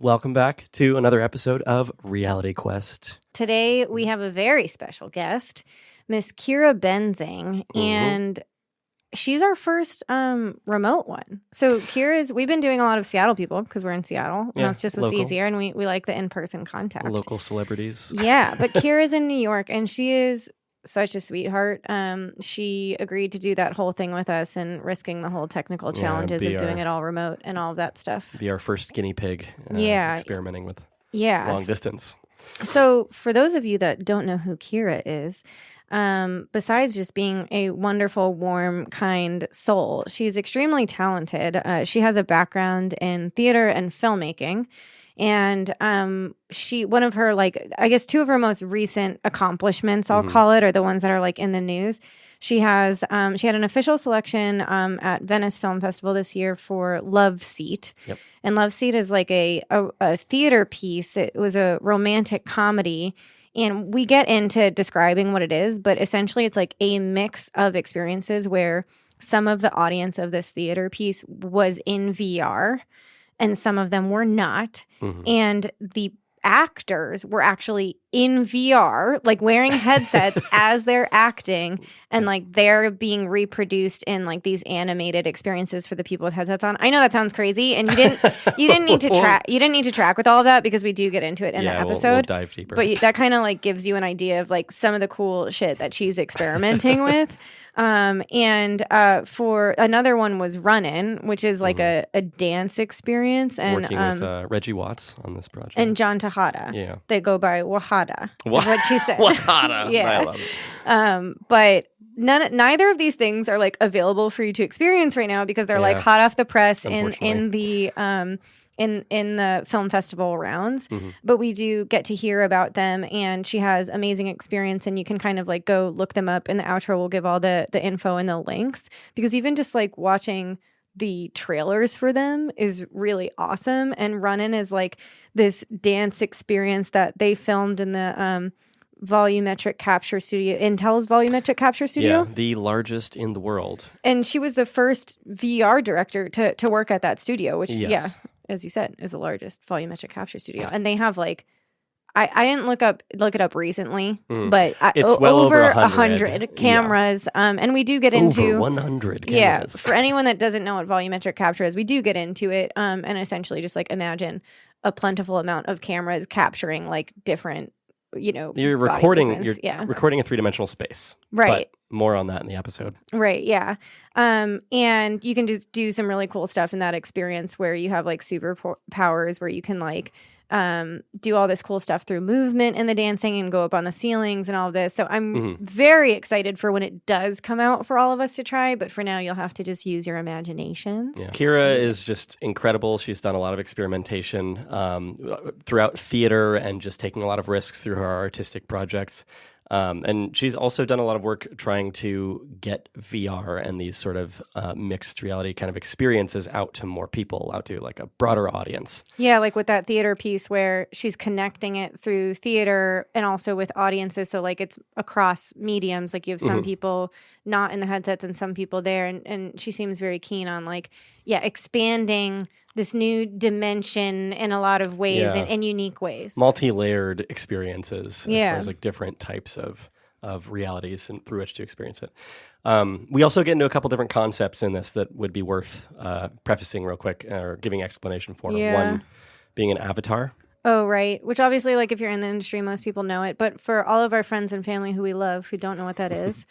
Welcome back to another episode of Reality Quest. Today we have a very special guest, Miss Kiira Benzing, and she's our first remote one. So we've been doing a lot of Seattle people because we're in Seattle, and that's just what's easier, and we like the in-person contact. Local celebrities. Yeah, but Kiira's in New York, and she is such a sweetheart. She agreed to do that whole thing with us and risking the whole technical challenges of doing it all remote and all of that stuff. Be our first guinea pig experimenting with long distance. So for those of you that don't know who Kiira is, besides just being a wonderful, warm, kind soul, she's extremely talented. She has a background in theater and filmmaking. And one of her, two of her most recent accomplishments, I'll call it, are the ones that are in the news. She had an official selection at Venice Film Festival this year for Loveseat. Yep. And Loveseat is a theater piece. It was a romantic comedy. And we get into describing what it is, but essentially it's a mix of experiences where some of the audience of this theater piece was in VR and some of them were not. And the actors were actually in VR, wearing headsets as they're acting, and they're being reproduced in these animated experiences for the people with headsets on. I know that sounds crazy, and you didn't need to track with all of that because we do get into it in the episode. We'll dive deeper. But that kind of gives you an idea of some of the cool shit that she's experimenting with. And for another one was Runnin, which is a dance experience, and working with Reggie Watts on this project and John Tejada. Yeah, they go by Wahada. Is what she said. Wahada. Yeah, I love it. But neither of these things are available for you to experience right now because they're hot off the press in the film festival rounds. But we do get to hear about them, and she has amazing experience, and you can kind of go look them up. In the outro, we'll give all the info and the links, because even just watching the trailers for them is really awesome. And Runnin is this dance experience that they filmed in the volumetric capture studio, Intel's volumetric capture studio. Yeah, the largest in the world. And she was the first VR director to work at that studio, which as you said, is the largest volumetric capture studio. And they have I didn't look it up recently, but it's well over 100 cameras. And we do get into 100 cameras. Yeah, for anyone that doesn't know what volumetric capture is, we do get into it. And essentially just imagine a plentiful amount of cameras capturing different, you're recording a three-dimensional space. Right. But more on that in the episode. Right, yeah. And you can just do some really cool stuff in that experience where you have superpowers where you can do all this cool stuff through movement in the dancing and go up on the ceilings and all of this. So I'm very excited for when it does come out for all of us to try. But for now, you'll have to just use your imaginations. Yeah. Kiira is just incredible. She's done a lot of experimentation throughout theater and just taking a lot of risks through her artistic projects. And she's also done a lot of work trying to get VR and these sort of mixed reality kind of experiences out to more people, out to a broader audience. Yeah, with that theater piece where she's connecting it through theater and also with audiences. So it's across mediums. You have some people not in the headsets and some people there. And she seems very keen on expanding this new dimension in a lot of ways, in unique ways. Multi-layered experiences as far as different types of realities and through which to experience it. We also get into a couple different concepts in this that would be worth prefacing real quick or giving explanation for. Yeah. One being an avatar. Oh, right. Which obviously, if you're in the industry, most people know it. But for all of our friends and family who we love who don't know what that is.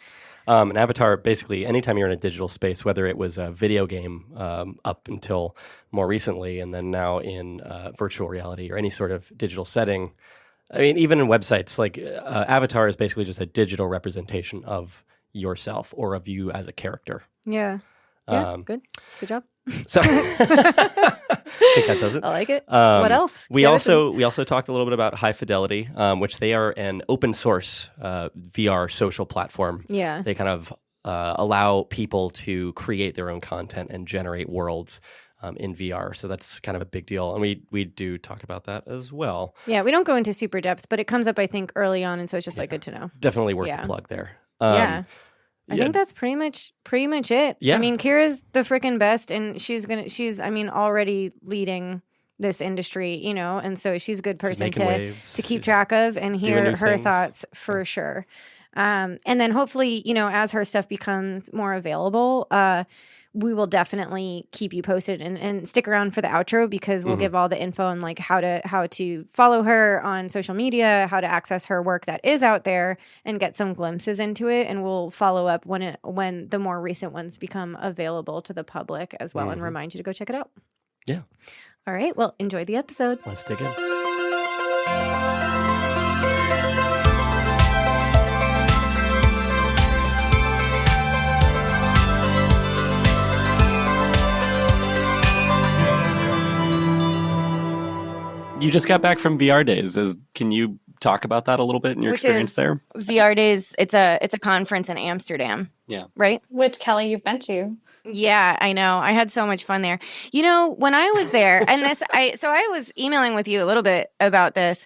An avatar, basically, anytime you're in a digital space, whether it was a video game up until more recently, and then now in virtual reality or any sort of digital setting. I mean, even in websites, avatar is basically just a digital representation of yourself or of you as a character. Yeah. Yeah, good job. So I think that does it. I like it. What else? We also talked a little bit about High Fidelity, which they are an open source VR social platform. Yeah. They kind of allow people to create their own content and generate worlds in VR. So that's kind of a big deal. And we do talk about that as well. Yeah, we don't go into super depth, but it comes up, I think, early on. And so it's just good to know. Definitely worth the plug there. I think that's pretty much it. Yeah. I mean, Kiira's the freaking best, and she's already leading this industry, you know, and so she's a good person making waves. to keep She's track of and doing hear new her things. thoughts for sure. And then hopefully, you know, as her stuff becomes more available, we will definitely keep you posted and stick around for the outro because we'll give all the info on like how to follow her on social media, how to access her work that is out there and get some glimpses into it. And we'll follow up when the more recent ones become available to the public as well and remind you to go check it out. Yeah. All right. Well, enjoy the episode. Let's dig in. You just got back from VR Days. Can you talk about that a little bit and your experience there? VR Days, it's a conference in Amsterdam. Yeah. Right? Which, Kelly, you've been to. Yeah, I know. I had so much fun there. You know, when I was there, and I was emailing with you a little bit about this.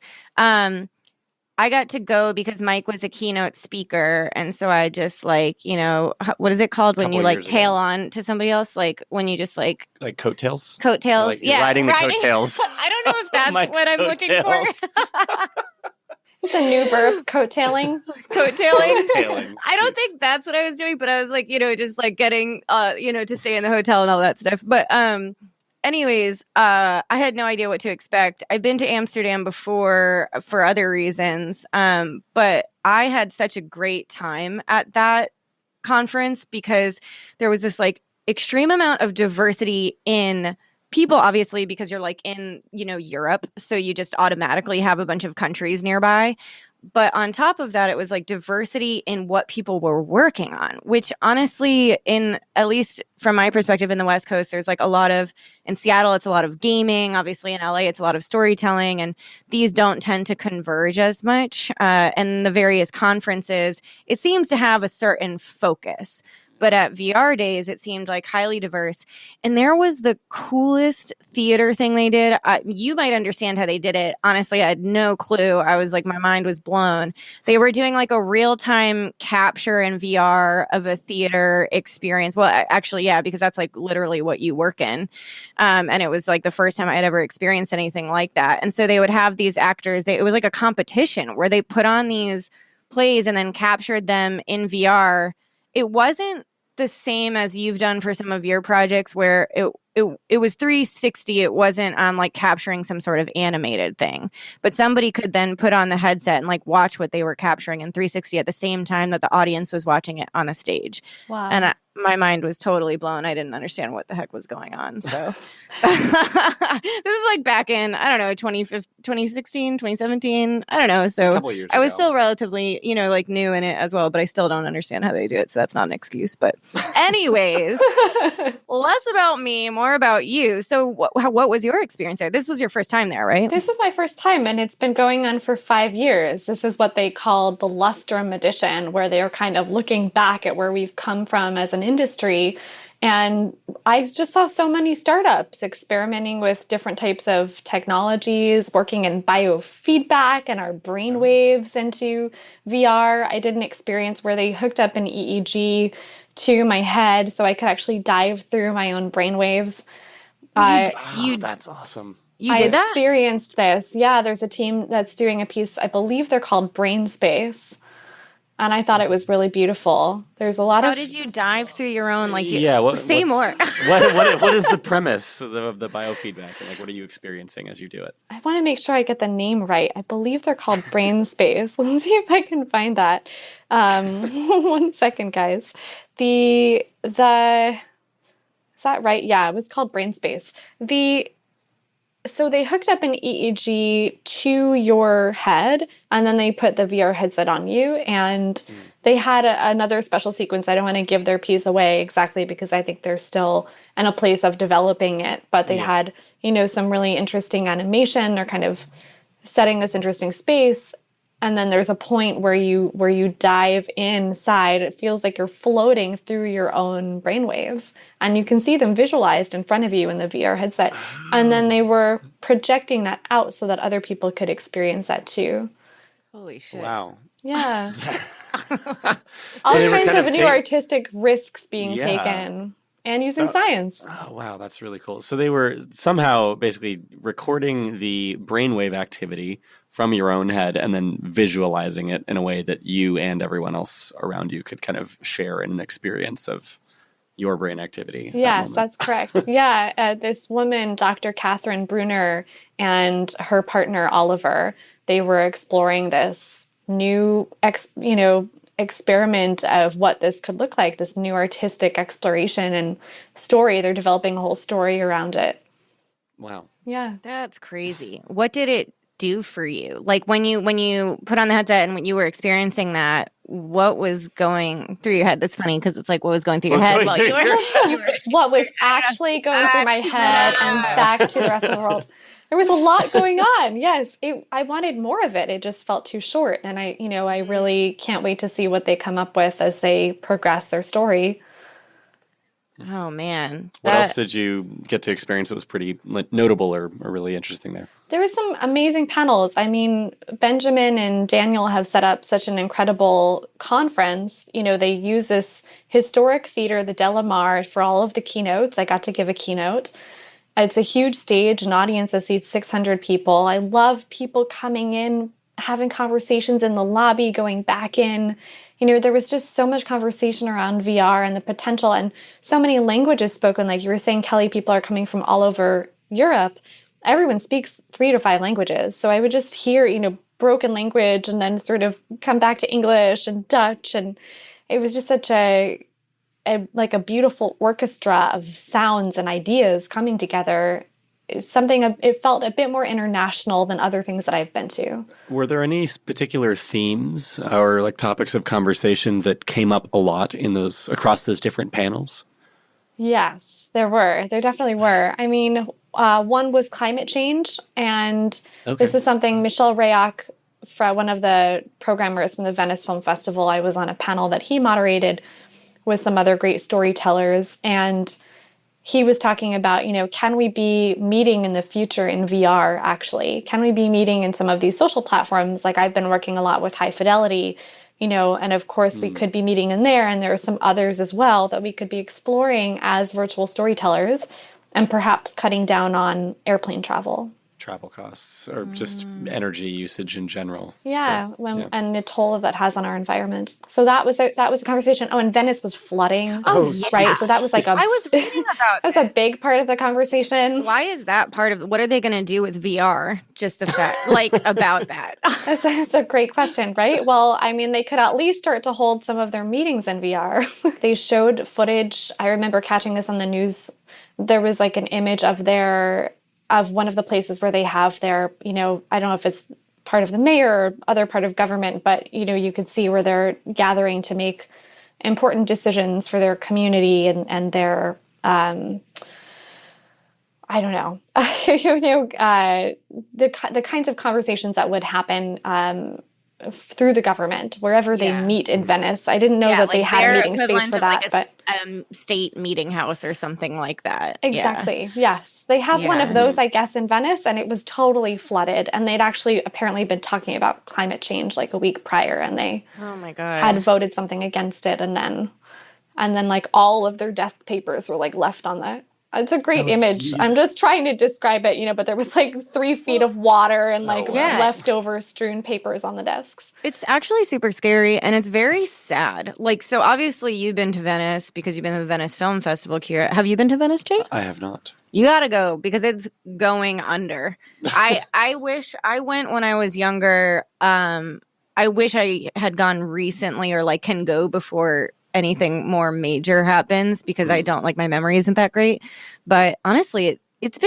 I got to go because Mike was a keynote speaker, and so I just like, you know, what is it called when you like tail on to somebody else, like when you just like coattails? Coattails, like you're riding the coattails. I don't know if that's what I'm looking for. It's a new verb, coattailing. Coattailing. I don't think that's what I was doing, but I was like, you know, just like getting, you know, to stay in the hotel and all that stuff. But anyways, I had no idea what to expect. I've been to Amsterdam before for other reasons, but I had such a great time at that conference because there was this like extreme amount of diversity in people, obviously, because you're like in, you know, Europe. So you just automatically have a bunch of countries nearby. But on top of that, it was like diversity in what people were working on, which honestly, in at least from my perspective in the West Coast, there's like a lot of, in Seattle, it's a lot of gaming. Obviously in LA, it's a lot of storytelling. And these don't tend to converge as much. And the various conferences, it seems to have a certain focus. But at VR Days, it seemed like highly diverse. And there was the coolest theater thing they did. You might understand how they did it. Honestly, I had no clue. I was like, my mind was blown. They were doing like a real-time capture in VR of a theater experience. Well, actually, yeah, because that's like literally what you work in. And it was like the first time I had ever experienced anything like that. And so they would have these actors. It was like a competition where they put on these plays and then captured them in VR. It wasn't the same as you've done for some of your projects where it was 360. It wasn't like capturing some sort of animated thing, but somebody could then put on the headset and like watch what they were capturing in 360 at the same time that the audience was watching it on the stage. Wow. And my mind was totally blown. I didn't understand what the heck was going on. So this is like back in, I don't know, 2016, 2017. I don't know. So a couple of years I was ago. still relatively, you know, like new in it as well, but I still don't understand how they do it. So that's not an excuse. But anyways, less about me, more about you. So what was your experience there? This was your first time there, right? This is my first time, and it's been going on for 5 years. This is what they called the Lustrum Edition, where they are kind of looking back at where we've come from as an industry. And I just saw so many startups experimenting with different types of technologies, working in biofeedback and our brain waves into VR. I did an experience where they hooked up an EEG to my head so I could actually dive through my own brain waves. That's awesome. You did that? I experienced this. Yeah, there's a team that's doing a piece, I believe they're called Brain Space. And I thought it was really beautiful. There's a lot How of... did you dive through your own, like, say more. what is the premise of the biofeedback? And like, what are you experiencing as you do it? I want to make sure I get the name right. I believe they're called Brain Space. Let's see if I can find that. 1 second, guys. Is that right? Yeah, it was called Brain Space. So they hooked up an EEG to your head, and then they put the VR headset on you, and they had another special sequence. I don't want to give their piece away exactly because I think they're still in a place of developing it, but they had, you know, some really interesting animation. They're kind of setting this interesting space. And then there's a point where you dive inside. It feels like you're floating through your own brainwaves, and you can see them visualized in front of you in the VR headset. And then they were projecting that out so that other people could experience that too. Holy shit. Wow. Yeah. All kinds of new artistic risks being taken. and using science. Oh, wow, that's really cool. So they were somehow basically recording the brainwave activity from your own head and then visualizing it in a way that you and everyone else around you could kind of share in an experience of your brain activity. Yes, that's correct. Yeah, this woman, Dr. Catherine Brunner, and her partner Oliver, they were exploring this new, experiment of what this could look like. This new artistic exploration and story. They're developing a whole story around it. Wow. Yeah, That's crazy. What did it do for you? Like when you put on the headset and when you were experiencing that, what was going through your head? That's funny because it's like what was going through your head while you were what was actually going through my head and back to the rest of the world. There was a lot going on. Yes, I wanted more of it. It just felt too short, and I really can't wait to see what they come up with as they progress their story. Oh man. What else did you get to experience that was pretty notable or really interesting there? There were some amazing panels. I mean, Benjamin and Daniel have set up such an incredible conference. They use this historic theater, the Delamar, for all of the keynotes. I got to give a keynote. It's a huge stage, an audience that seats 600 people. I love people coming in, having conversations in the lobby, going back in. There was just so much conversation around VR and the potential and so many languages spoken. Like you were saying, Kelly, people are coming from all over Europe. Everyone speaks 3 to 5 languages. So I would just hear, broken language and then sort of come back to English and Dutch. And it was just such a beautiful orchestra of sounds and ideas coming together. It felt a bit more international than other things that I've been to. Were there any particular themes or like topics of conversation that came up a lot across those different panels? Yes, there were. There definitely were. I mean, one was climate change, and This is something Michel Rayak, one of the programmers from the Venice Film Festival. I was on a panel that he moderated with some other great storytellers, and he was talking about, can we be meeting in the future in VR, actually? Can we be meeting in some of these social platforms? Like I've been working a lot with High Fidelity, and of course we could be meeting in there, and there are some others as well that we could be exploring as virtual storytellers and perhaps cutting down on airplane travel. Travel costs or just energy usage in general. Yeah, and the toll that has on our environment. So that was a conversation. Oh, and Venice was flooding. Oh, yes. Right. So that was like I was reading about that was a big part of the conversation. Why is that part of what are they going to do with VR? Just the fact, about that. That's a great question, right? Well, I mean, they could at least start to hold some of their meetings in VR. They showed footage. I remember catching this on the news. There was like an image of one of the places where they have their, I don't know if it's part of the mayor or other part of government, but, you could see where they're gathering to make important decisions for their community and their, I don't know, the kinds of conversations that would happen through the government, wherever they meet in Venice. I didn't know that they had a meeting space for that, but state meeting house or something like that. Exactly. Yeah. Yes. They have one of those, I guess, in Venice, and it was totally flooded. And they'd actually apparently been talking about climate change like a week prior, and they had voted something against it. And then like all of their desk papers were like left on the. It's a great image. Geez. I'm just trying to describe it, but there was like 3 feet of water and leftover strewn papers on the desks. It's actually super scary, and it's very sad. So obviously you've been to Venice because you've been to the Venice Film Festival, Kiira. Have you been to Venice, Jay? I have not. You gotta go because it's going under. I wish I went when I was younger. I wish I had gone recently or can go before anything more major happens because I don't my memory isn't that great. But honestly, it's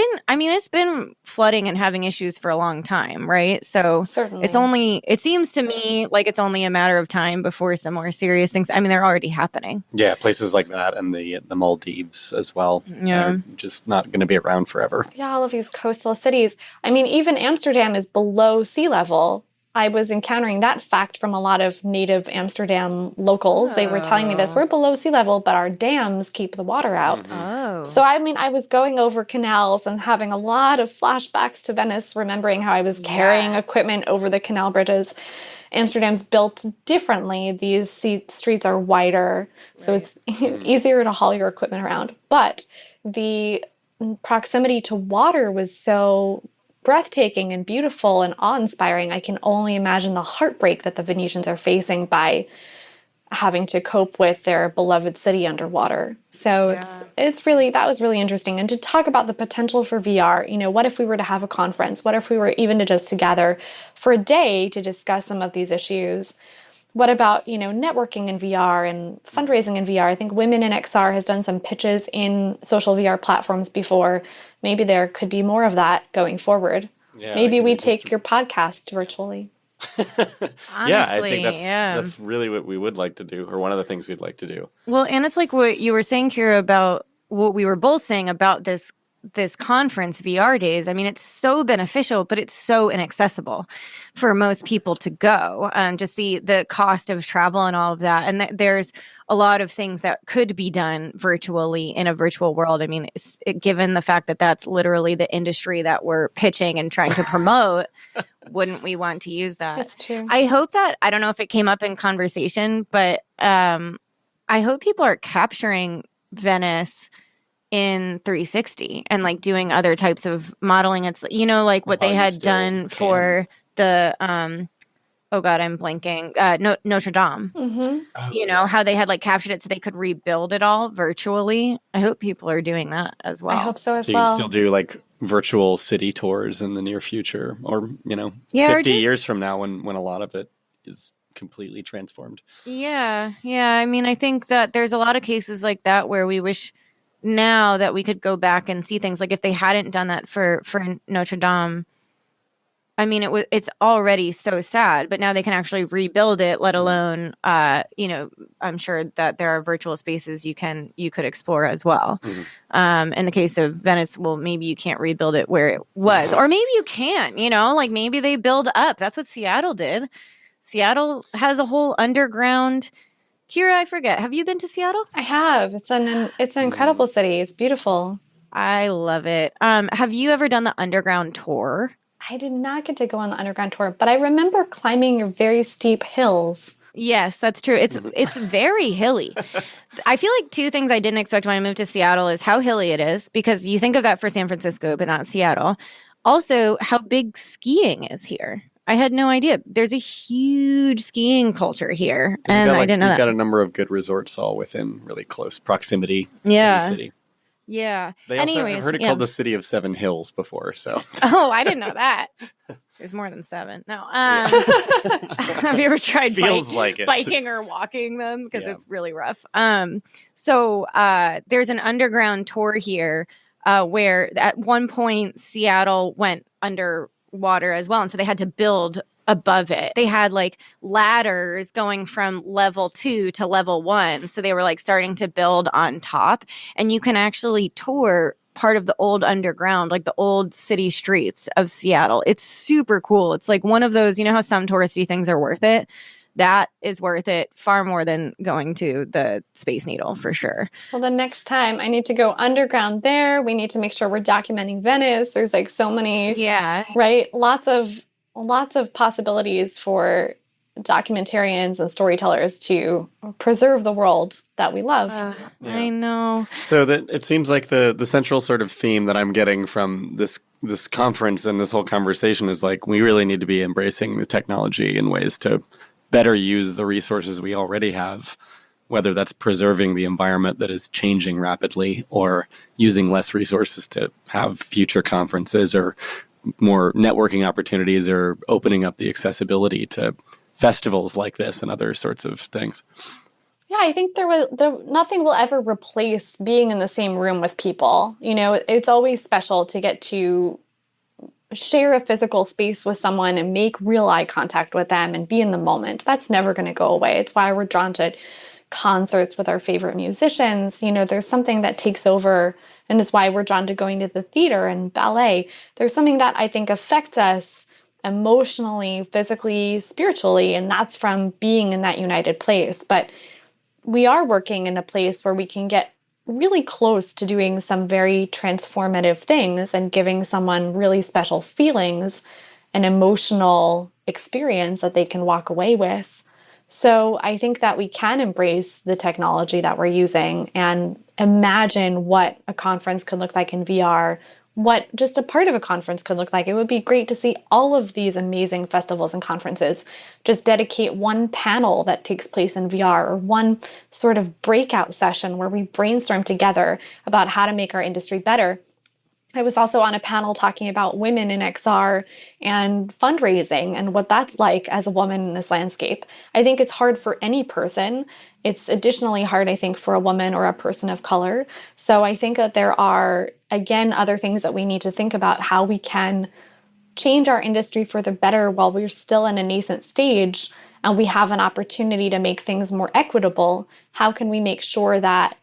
been flooding and having issues for a long time, right? So certainly. It seems to me like it's only a matter of time before some more serious things. I mean, they're already happening. Yeah, places like that and the Maldives as well. Yeah. Are just not going to be around forever. Yeah, all of these coastal cities. I mean, even Amsterdam is below sea level. I was encountering that fact from a lot of native Amsterdam locals. They were telling me this, we're below sea level, but our dams keep the water out. Oh. So, I mean, I was going over canals and having a lot of flashbacks to Venice, remembering how I was carrying equipment over the canal bridges. Amsterdam's built differently. These streets are wider, so it's easier to haul your equipment around. But the proximity to water was so breathtaking and beautiful and awe-inspiring. I can only imagine the heartbreak that the Venetians are facing by having to cope with their beloved city underwater. So it's really, that was really interesting. And to talk about the potential for VR, you know, what if we were to have a conference? What if we were even to just gather for a day to discuss some of these issues? What about, you know, networking in VR and fundraising in VR? I think Women in XR has done some pitches in social VR platforms before. Maybe there could be more of that going forward. Yeah, Maybe we take your podcast virtually. Yeah, I think that's really what we would like to do, or one of the things we'd like to do. Well, and it's like what you were saying, Kiira, about what we were both saying about this conference, VR Days. I mean, it's so beneficial, but it's so inaccessible for most people to go. Just the cost of travel and all of that. And there's a lot of things that could be done virtually in a virtual world. I mean, given the fact that that's literally the industry that we're pitching and trying to promote, wouldn't we want to use that? That's true. I hope that, I don't know if it came up in conversation, but I hope people are capturing Venice in 360 and like doing other types of modeling. It's, you know, like what they had done for the oh god, I'm blanking, Notre Dame. You know, how they had like captured it so they could rebuild it all virtually. I hope people are doing that as well. I hope so as So you well. can still do like virtual city tours in the near future, or, you know, Yeah, 50 years from now when a lot of it is completely transformed. Yeah. I mean, I think that there's a lot of cases like that where we wish now that we could go back and see things. Like if they hadn't done that for Notre Dame, I mean, it's already so sad, but now they can actually rebuild it, let alone, you know, I'm sure that there are virtual spaces you could explore as well. In the case of Venice, well, maybe you can't rebuild it where it was, or maybe you can, you know, like maybe they build up. That's what Seattle did. Seattle has a whole underground. Kiira, I forget. Have you been to Seattle? I have. It's an incredible city. It's beautiful. I love it. Have you ever done the underground tour? I did not get to go on the underground tour, but I remember climbing your very steep hills. Yes, that's true. It's very hilly. I feel like two things I didn't expect when I moved to Seattle is how hilly it is, because you think of that for San Francisco, but not Seattle. Also, how big skiing is here. I had no idea. There's a huge skiing culture here, and I didn't know that. You've got a number of good resorts all within really close proximity to Yeah. the city. Yeah. They also, Anyways, I've heard it called the City of Seven Hills before, so. Oh, I didn't know that. There's more than 7. No. Have you ever tried Feels like it. biking or walking them? Because it's really rough. So there's an underground tour here where at one point Seattle went underwater as well. And so they had to build above it. They had like ladders going from level 2 to level 1. So they were like starting to build on top. And you can actually tour part of the old underground, like the old city streets of Seattle. It's super cool. It's like one of those, you know how some touristy things are worth it? That is worth it far more than going to the Space Needle, for sure. Well, the next time I need to go underground there. We need to make sure we're documenting Venice. There's like so many, right? Lots of possibilities for documentarians and storytellers to preserve the world that we love. I know. So that it seems like the central sort of theme that I'm getting from this conference and this whole conversation is like, we really need to be embracing the technology in ways to better use the resources we already have, whether that's preserving the environment that is changing rapidly or using less resources to have future conferences or more networking opportunities or opening up the accessibility to festivals like this and other sorts of things. Yeah, I think nothing will ever replace being in the same room with people. You know, it's always special to get to share a physical space with someone and make real eye contact with them and be in the moment. That's never going to go away. It's why we're drawn to concerts with our favorite musicians. You know, there's something that takes over, and it's why we're drawn to going to the theater and ballet. There's something that I think affects us emotionally, physically, spiritually, and that's from being in that united place. But we are working in a place where we can get really close to doing some very transformative things and giving someone really special feelings, an emotional experience that they can walk away with. So I think that we can embrace the technology that we're using and imagine what a conference could look like in VR, what just a part of a conference could look like. It would be great to see all of these amazing festivals and conferences just dedicate one panel that takes place in VR or one sort of breakout session where we brainstorm together about how to make our industry better. I was also on a panel talking about women in XR and fundraising and what that's like as a woman in this landscape. I think it's hard for any person. It's additionally hard, I think, for a woman or a person of color. So I think that there are, again, other things that we need to think about how we can change our industry for the better while we're still in a nascent stage and we have an opportunity to make things more equitable. How can we make sure that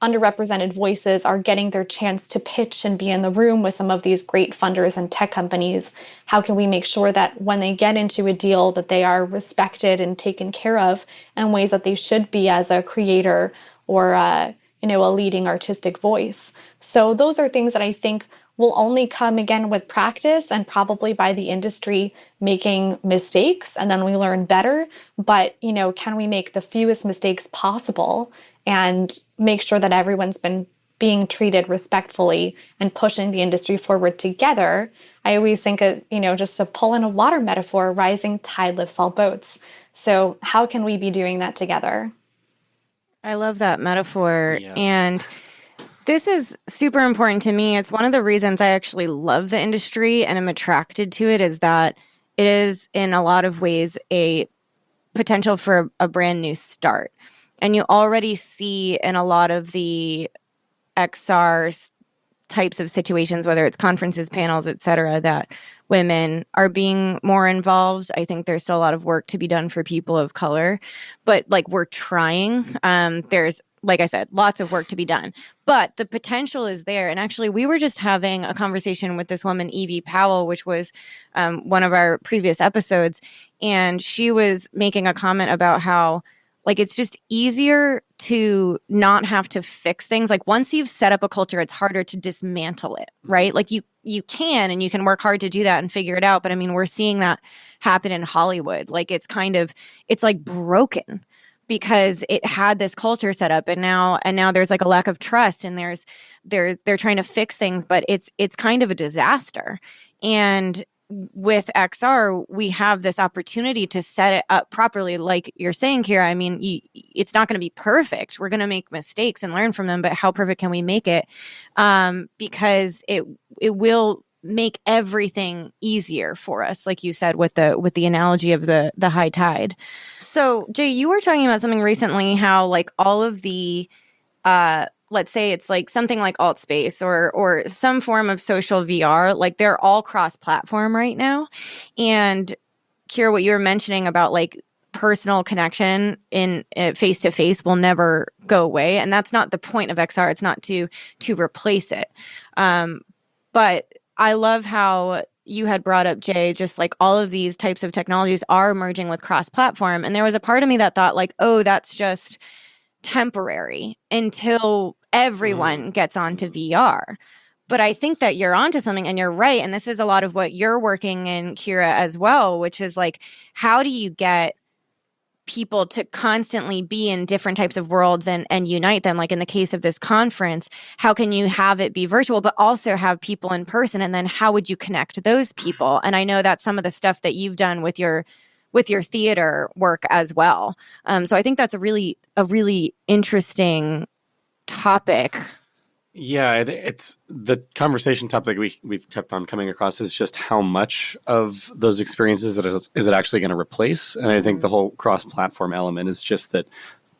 underrepresented voices are getting their chance to pitch and be in the room with some of these great funders and tech companies? How can we make sure that when they get into a deal that they are respected and taken care of in ways that they should be as a creator or a leading artistic voice? So those are things that I think will only come again with practice and probably by the industry making mistakes and then we learn better. But, can we make the fewest mistakes possible and make sure that everyone's been being treated respectfully and pushing the industry forward together? I always think of, just to pull in a water metaphor, rising tide lifts all boats. So how can we be doing that together? I love that metaphor. Yes. And this is super important to me. It's one of the reasons I actually love the industry and am attracted to it, is that it is in a lot of ways a potential for a brand new start. And you already see in a lot of the XR types of situations, whether it's conferences, panels, et cetera, that women are being more involved. I think there's still a lot of work to be done for people of color, but we're trying. There's, like I said, lots of work to be done, but the potential is there. And actually, we were just having a conversation with this woman, Evie Powell, which was one of our previous episodes. And she was making a comment about how it's just easier to not have to fix things. Once you've set up a culture, it's harder to dismantle it, right? You can, and you can work hard to do that and figure it out. But I mean, we're seeing that happen in Hollywood. It's broken because it had this culture set up, and now there's a lack of trust, and they're trying to fix things, but it's kind of a disaster. And with XR, we have this opportunity to set it up properly. Like you're saying, Kiira, I mean, it's not going to be perfect. We're going to make mistakes and learn from them, but how perfect can we make it? Because it will make everything easier for us, like you said, with the analogy of the high tide. So, Jay, you were talking about something recently, how all of the let's say it's something like alt space or some form of social VR, they're all cross-platform right now. And Kiira, what you were mentioning about personal connection in face-to-face will never go away. And that's not the point of XR. It's not to replace it. But I love how you had brought up, Jay, just all of these types of technologies are emerging with cross-platform. And there was a part of me that thought oh, that's just temporary until everyone gets onto VR. But I think that you're onto something, and you're right. And this is a lot of what you're working in, Kiira, as well, which is how do you get people to constantly be in different types of worlds and unite them? In the case of this conference, how can you have it be virtual, but also have people in person? And then how would you connect those people? And I know that's some of the stuff that you've done with your theater work as well. So I think that's a really interesting topic. Yeah, it's the conversation topic we've kept on coming across is just how much of those experiences is it actually going to replace? And I think the whole cross-platform element is just that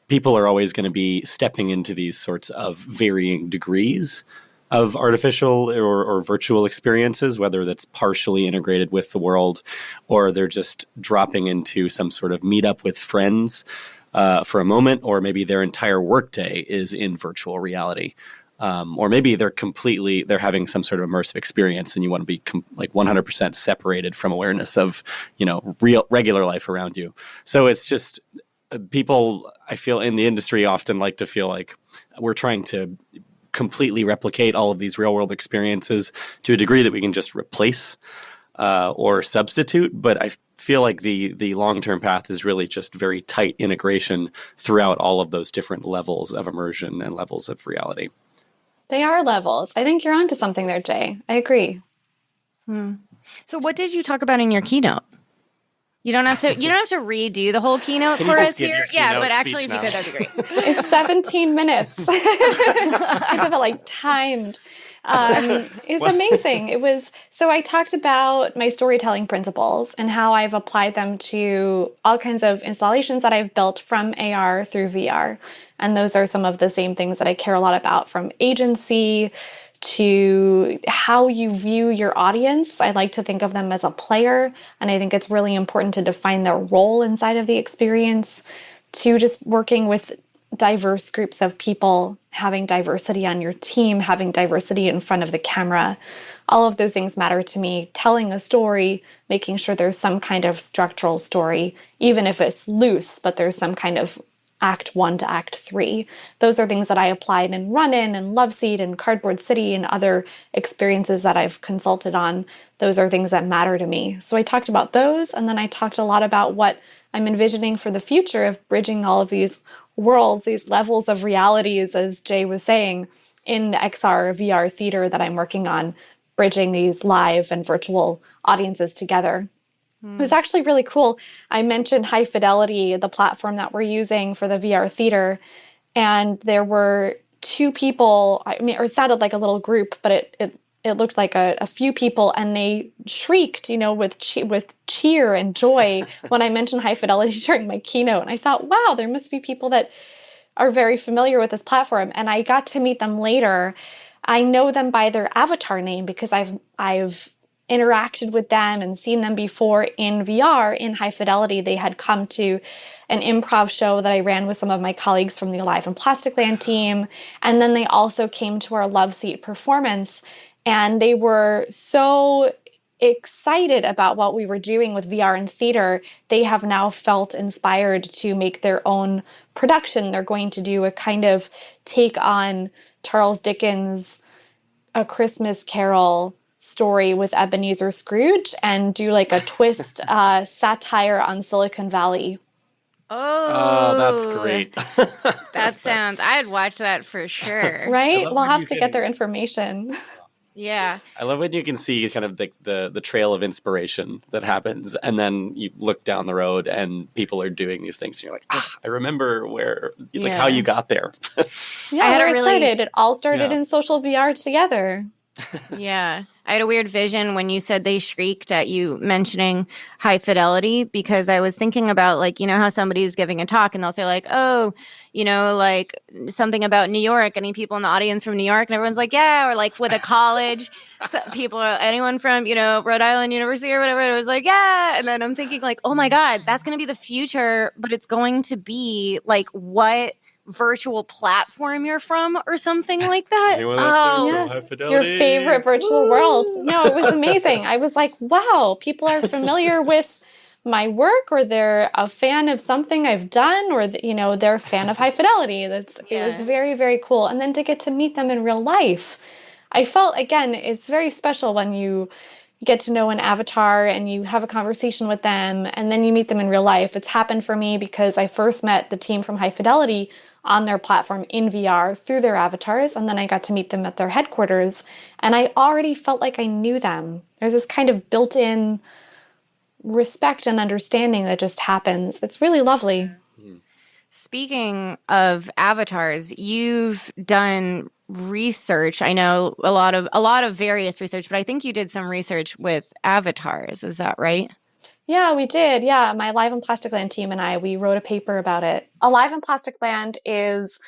people are always going to be stepping into these sorts of varying degrees of artificial or virtual experiences, whether that's partially integrated with the world or they're just dropping into some sort of meetup with friends for a moment, or maybe their entire workday is in virtual reality. Or maybe they're having some sort of immersive experience and you want to be like 100% separated from awareness of, real regular life around you. So it's just people, I feel, in the industry often like to feel like we're trying to completely replicate all of these real world experiences to a degree that we can just replace or substitute. But I feel like the long-term path is really just very tight integration throughout all of those different levels of immersion and levels of reality. They are levels. I think you're onto something there, Jay. I agree. So what did you talk about in your keynote? You don't have to redo the whole keynote Can for you just us give here. your Yeah, keynote but actually if speech you now? could, that'd be great. It's 17 minutes. I have it like timed. It's amazing. So I talked about my storytelling principles and how I've applied them to all kinds of installations that I've built from AR through VR. And those are some of the same things that I care a lot about, from agency to how you view your audience. I like to think of them as a player, and I think it's really important to define their role inside of the experience, to just working with diverse groups of people, having diversity on your team, having diversity in front of the camera. All of those things matter to me. Telling a story, making sure there's some kind of structural story, even if it's loose, but there's some kind of Act 1 to Act 3. Those are things that I applied in Runnin and Loveseat and Cardboard City and other experiences that I've consulted on. Those are things that matter to me. So I talked about those, and then I talked a lot about what I'm envisioning for the future of bridging all of these worlds, these levels of realities, as Jay was saying, in the XR VR theater that I'm working on, bridging these live and virtual audiences together. It was actually really cool. I mentioned High Fidelity, the platform that we're using for the VR theater, and there were two people. I mean, or it sounded like a little group, but it looked like a few people, and they shrieked, with cheer and joy when I mentioned High Fidelity during my keynote. And I thought, wow, there must be people that are very familiar with this platform. And I got to meet them later. I know them by their avatar name because I've interacted with them and seen them before in VR in High Fidelity. They had come to an improv show that I ran with some of my colleagues from the Alive and Plasticland team. And then they also came to our Loveseat performance, and they were so excited about what we were doing with VR and theater. They have now felt inspired to make their own production. They're going to do a kind of take on Charles Dickens' A Christmas Carol story with Ebenezer Scrooge and do like a twist satire on Silicon Valley. Oh, that's great. I'd watch that for sure. Right? We'll have to get their information. Yeah. I love when you can see kind of the trail of inspiration that happens, and then you look down the road and people are doing these things, and you're like, I remember how you got there. Yeah, it all started in social VR together. Yeah. I had a weird vision when you said they shrieked at you mentioning High Fidelity, because I was thinking about, how somebody's giving a talk and they'll say something about New York, any people in the audience from New York, and everyone's like, yeah, or with a college, so anyone from, Rhode Island University or whatever, it was like, yeah. And then I'm thinking oh my God, that's going to be the future, but it's going to be what virtual platform you're from or something like that. Your favorite virtual world. No, it was amazing. I was like, wow, people are familiar with my work, or they're a fan of something I've done, or they're a fan of High Fidelity. It was very, very cool. And then to get to meet them in real life, I felt, again, it's very special when you get to know an avatar and you have a conversation with them and then you meet them in real life. It's happened for me because I first met the team from High Fidelity on their platform in VR through their avatars, and then I got to meet them at their headquarters, and I already felt like I knew them. There's this kind of built-in respect and understanding that just happens. It's really lovely. Speaking of avatars, you've done research. I know a lot of various research, but I think you did some research with avatars. Is that right? Yeah, we did. Yeah, my Alive and Plasticland team and we wrote a paper about it. Alive and Plasticland is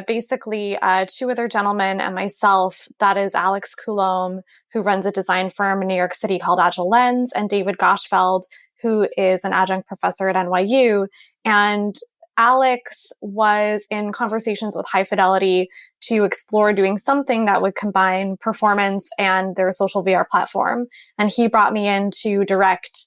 basically two other gentlemen and myself. That is Alex Coulombe, who runs a design firm in New York City called Agile Lens, and David Goshfeld, who is an adjunct professor at NYU. And Alex was in conversations with High Fidelity to explore doing something that would combine performance and their social VR platform. And he brought me in to direct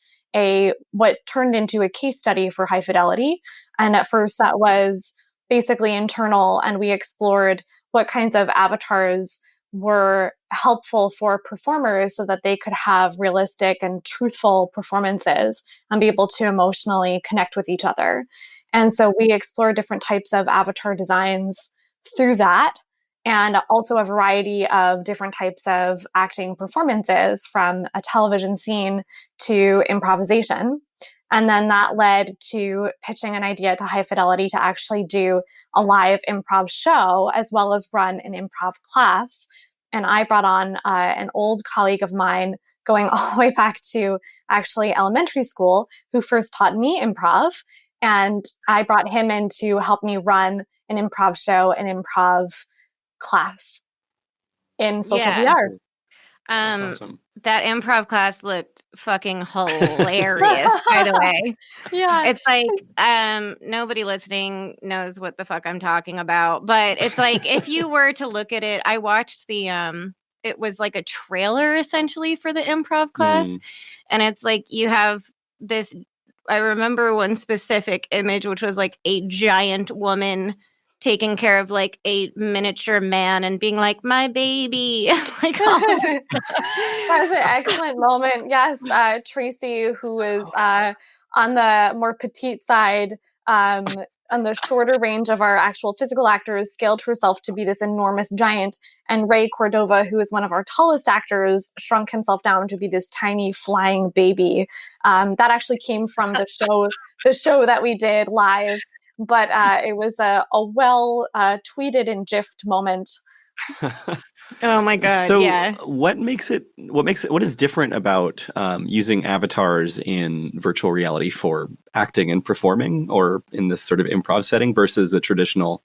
what turned into a case study for High Fidelity. And at first that was basically internal, and we explored what kinds of avatars were helpful for performers so that they could have realistic and truthful performances and be able to emotionally connect with each other. And so we explored different types of avatar designs through that, and also a variety of different types of acting performances, from a television scene to improvisation. And then that led to pitching an idea to High Fidelity to actually do a live improv show, as well as run an improv class. And I brought on an old colleague of mine going all the way back to actually elementary school, who first taught me improv. And I brought him in to help me run an improv show, an improv class in social VR. That's awesome. That improv class looked fucking hilarious, by the way. Yeah. It's like, nobody listening knows what the fuck I'm talking about, but it's like, if you were to look at it, I watched it was like a trailer essentially for the improv class. And it's like, you have this, I remember one specific image, which was like a giant woman taking care of like a miniature man and being like, my baby. Like, that was an excellent moment. Yes. Tracy, who was on the more petite side, on the shorter range of our actual physical actors, scaled herself to be this enormous giant. And Ray Cordova, who is one of our tallest actors, shrunk himself down to be this tiny flying baby. That actually came from the show that we did live. But it was a well tweeted and gifed moment. Oh my God. So yeah. what is different about using avatars in virtual reality for acting and performing, or in this sort of improv setting, versus a traditional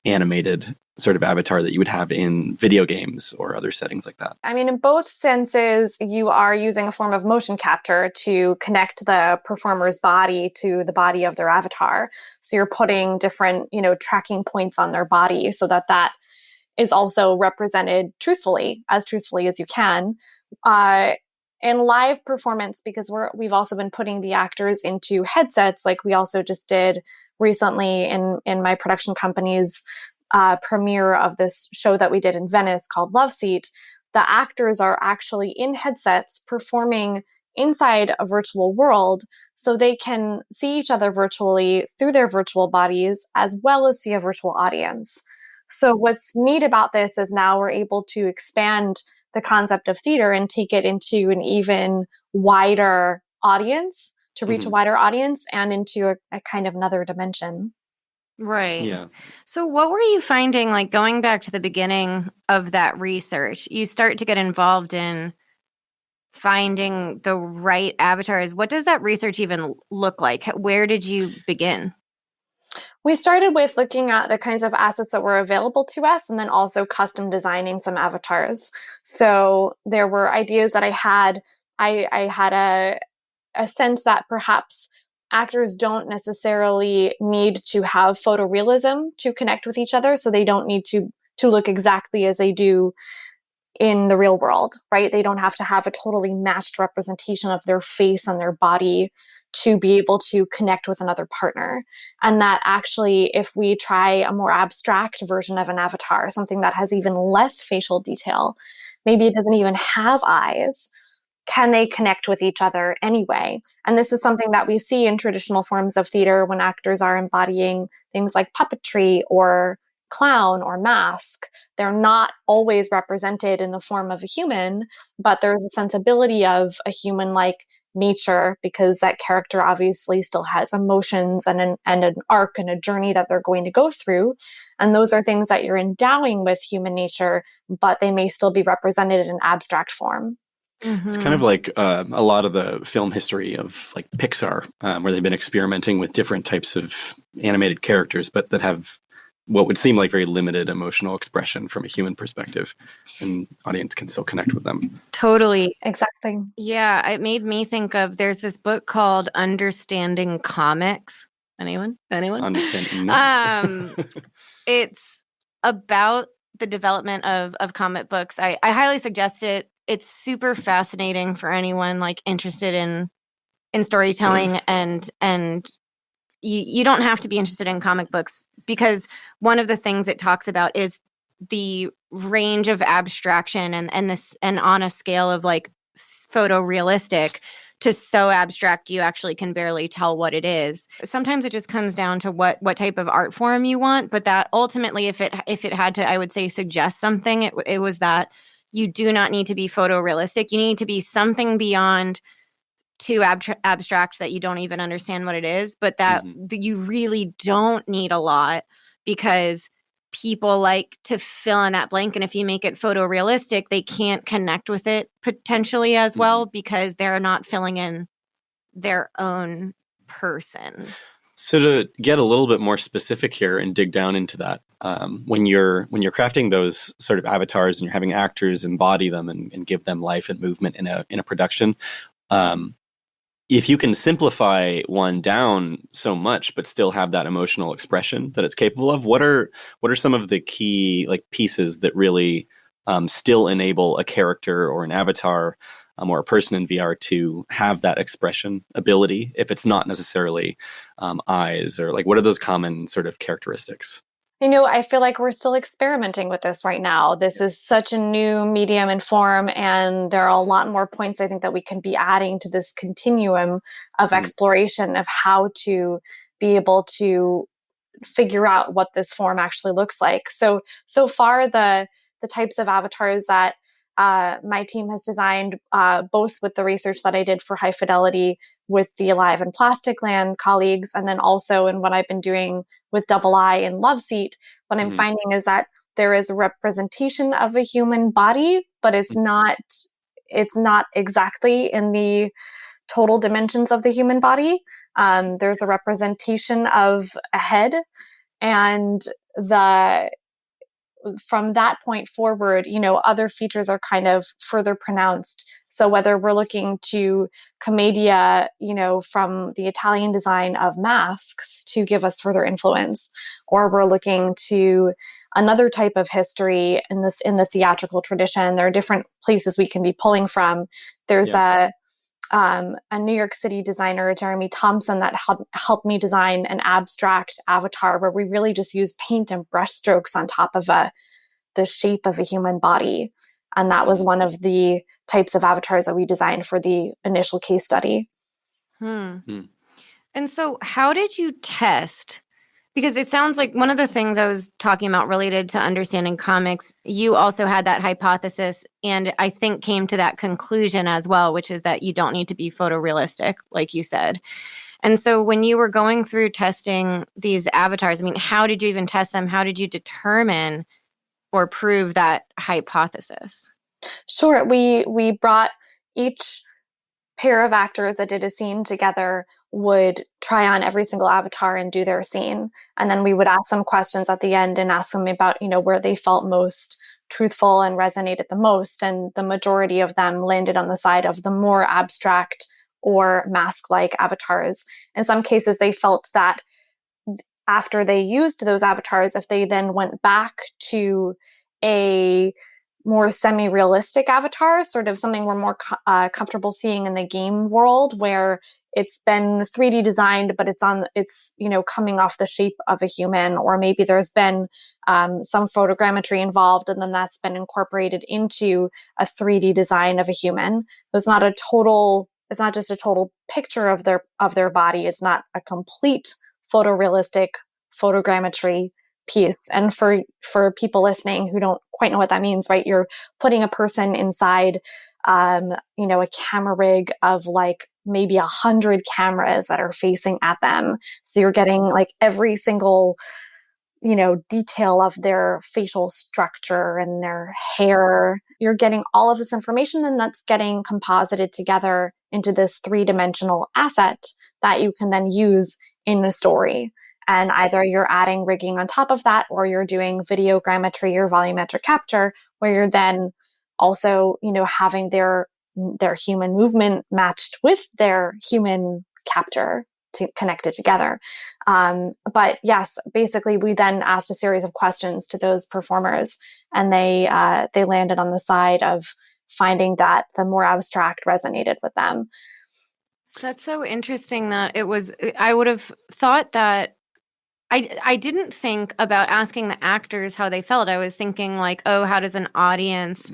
animated sort of avatar that you would have in video games or other settings like that? I mean, in both senses, you are using a form of motion capture to connect the performer's body to the body of their avatar. So you're putting different, tracking points on their body so that is also represented truthfully as you can. In live performance, because we've also been putting the actors into headsets, like we also just did recently in my production company's premiere of this show that we did in Venice called Loveseat. The actors are actually in headsets performing inside a virtual world, so they can see each other virtually through their virtual bodies, as well as see a virtual audience. So what's neat about this is now we're able to expand the concept of theater and take it into an even wider audience, to reach a wider audience, and into a kind of another dimension. Right. Yeah. So what were you finding, like going back to the beginning of that research, you start to get involved in finding the right avatars. What does that research even look like? Where did you begin? We started with looking at the kinds of assets that were available to us, and then also custom designing some avatars. So there were ideas that I had. I had a sense that perhaps actors don't necessarily need to have photorealism to connect with each other. So they don't need to look exactly as they do in the real world, right? They don't have to have a totally matched representation of their face and their body to be able to connect with another partner. And that actually, if we try a more abstract version of an avatar, something that has even less facial detail, maybe it doesn't even have eyes, can they connect with each other anyway? And this is something that we see in traditional forms of theater when actors are embodying things like puppetry or clown or mask. They're not always represented in the form of a human, but there's a sensibility of a human-like nature, because that character obviously still has emotions and an arc and a journey that they're going to go through. And those are things that you're endowing with human nature, but they may still be represented in an abstract form. It's kind of like a lot of the film history of like Pixar, where they've been experimenting with different types of animated characters, but that have what would seem like very limited emotional expression from a human perspective, and audience can still connect with them. Totally. Exactly. Yeah, it made me think of, there's this book called Understanding Comics. Anyone? No. It's about the development of comic books. I highly suggest it. It's super fascinating for anyone like interested in storytelling, and you don't have to be interested in comic books, because one of the things it talks about is the range of abstraction and on a scale of like photorealistic to so abstract you actually can barely tell what it is. Sometimes it just comes down to what type of art form you want, but that ultimately, if it had to, I would say, suggest something, it was that you do not need to be photorealistic. You need to be something beyond too abstract that you don't even understand what it is, but that you really don't need a lot, because people like to fill in that blank. And if you make it photorealistic, they can't connect with it potentially as well, because they're not filling in their own person. So to get a little bit more specific here and dig down into that, when you're crafting those sort of avatars and you're having actors embody them and give them life and movement in a production, if you can simplify one down so much but still have that emotional expression that it's capable of, what are some of the key like pieces that really still enable a character or an avatar or a person in VR to have that expression ability, if it's not necessarily eyes, or like what are those common sort of characteristics? I feel like we're still experimenting with this right now. This is such a new medium and form, and there are a lot more points I think that we can be adding to this continuum of exploration of how to be able to figure out what this form actually looks like. So far, the types of avatars that my team has designed, both with the research that I did for High Fidelity with the Alive and Plastic Land colleagues, and then also in what I've been doing with Double I and Loveseat, what I'm finding is that there is a representation of a human body, but it's not exactly in the total dimensions of the human body. There's a representation of a head, and from that point forward, other features are kind of further pronounced. So whether we're looking to commedia, from the Italian design of masks to give us further influence, or we're looking to another type of history in the theatrical tradition, there are different places we can be pulling from. There's a New York City designer, Jeremy Thompson, that helped me design an abstract avatar where we really just use paint and brush strokes on top of the shape of a human body. And that was one of the types of avatars that we designed for the initial case study. And so how did you test? Because it sounds like one of the things I was talking about related to understanding comics, you also had that hypothesis, and I think came to that conclusion as well, which is that you don't need to be photorealistic, like you said. And so when you were going through testing these avatars, I mean, how did you even test them? How did you determine or prove that hypothesis? Sure. We brought each pair of actors that did a scene together would try on every single avatar and do their scene. And then we would ask them questions at the end and ask them about, where they felt most truthful and resonated the most. And the majority of them landed on the side of the more abstract or mask-like avatars. In some cases, they felt that after they used those avatars, if they then went back to a more semi-realistic avatar, sort of something we're more comfortable seeing in the game world, where it's been 3D designed, but it's coming off the shape of a human, or maybe there's been some photogrammetry involved, and then that's been incorporated into a 3D design of a human. It's not just a total picture of their body. It's not a complete photorealistic photogrammetry piece. And for people listening who don't quite know what that means, right? You're putting a person inside, a camera rig of like maybe 100 cameras that are facing at them. So you're getting like every single, detail of their facial structure and their hair. You're getting all of this information, and that's getting composited together into this 3-dimensional asset that you can then use in a story. And either you're adding rigging on top of that, or you're doing videogrammetry or volumetric capture, where you're then also, having their human movement matched with their human capture connected together. But yes, basically we then asked a series of questions to those performers, and they landed on the side of finding that the more abstract resonated with them. That's so interesting that it was, I would have thought that I didn't think about asking the actors how they felt. I was thinking like, oh, how does an audience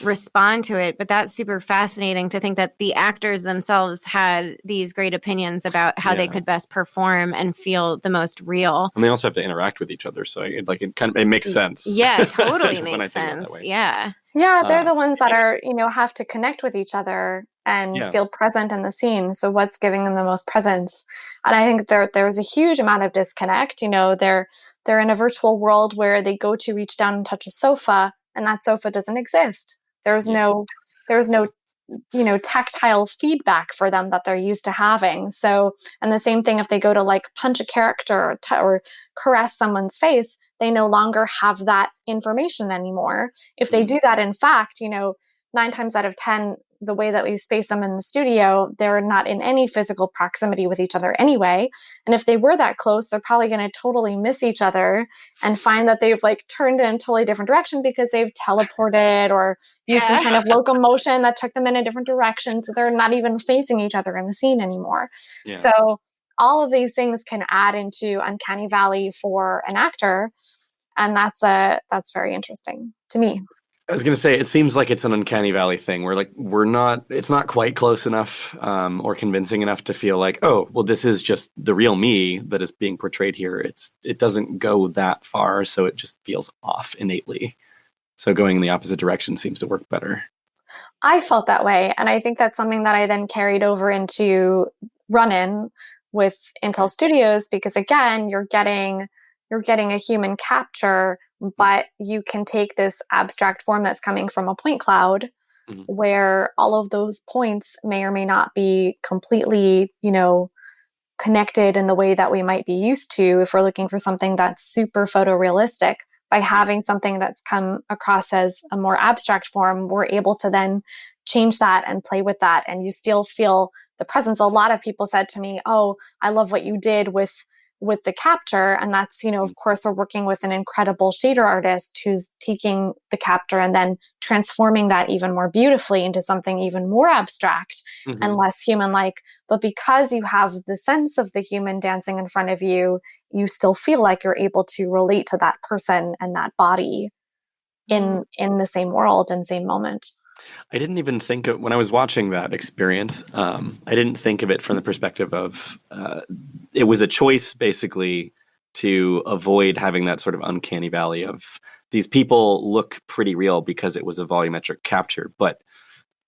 respond to it? But that's super fascinating to think that the actors themselves had these great opinions about how they could best perform and feel the most real. And they also have to interact with each other, so it makes sense. Yeah, totally makes sense. Yeah. Yeah, they're the ones that are, have to connect with each other and feel present in the scene. So what's giving them the most presence? And I think there's a huge amount of disconnect. They're in a virtual world where they go to reach down and touch a sofa, and that sofa doesn't exist. There's no tactile feedback for them that they're used to having. So, and the same thing if they go to like punch a character or caress someone's face, they no longer have that information anymore. If they do that, in fact, 9 times out of 10, the way that we space them in the studio, they're not in any physical proximity with each other anyway. And if they were that close, they're probably going to totally miss each other and find that they've like turned in a totally different direction because they've teleported or used some kind of locomotion that took them in a different direction. So they're not even facing each other in the scene anymore. Yeah. So all of these things can add into uncanny valley for an actor. And that's very interesting to me. I was going to say, it seems like it's an uncanny valley thing where it's not quite close enough or convincing enough to feel like, oh, well, this is just the real me that is being portrayed here. It doesn't go that far, so it just feels off innately. So going in the opposite direction seems to work better. I felt that way. And I think that's something that I then carried over into Runnin with Intel Studios, because again, you're getting a human capture, but you can take this abstract form that's coming from a point cloud where all of those points may or may not be completely, connected in the way that we might be used to if we're looking for something that's super photorealistic. By having something that's come across as a more abstract form, we're able to then change that and play with that. And you still feel the presence. A lot of people said to me, oh, I love what you did with the capture. And that's, of course, we're working with an incredible shader artist who's taking the capture and then transforming that even more beautifully into something even more abstract and less human-like. But because you have the sense of the human dancing in front of you, you still feel like you're able to relate to that person and that body in the same world and same moment. I didn't even think of, when I was watching that experience, I didn't think of it from the perspective of, it was a choice basically to avoid having that sort of uncanny valley of these people look pretty real because it was a volumetric capture, but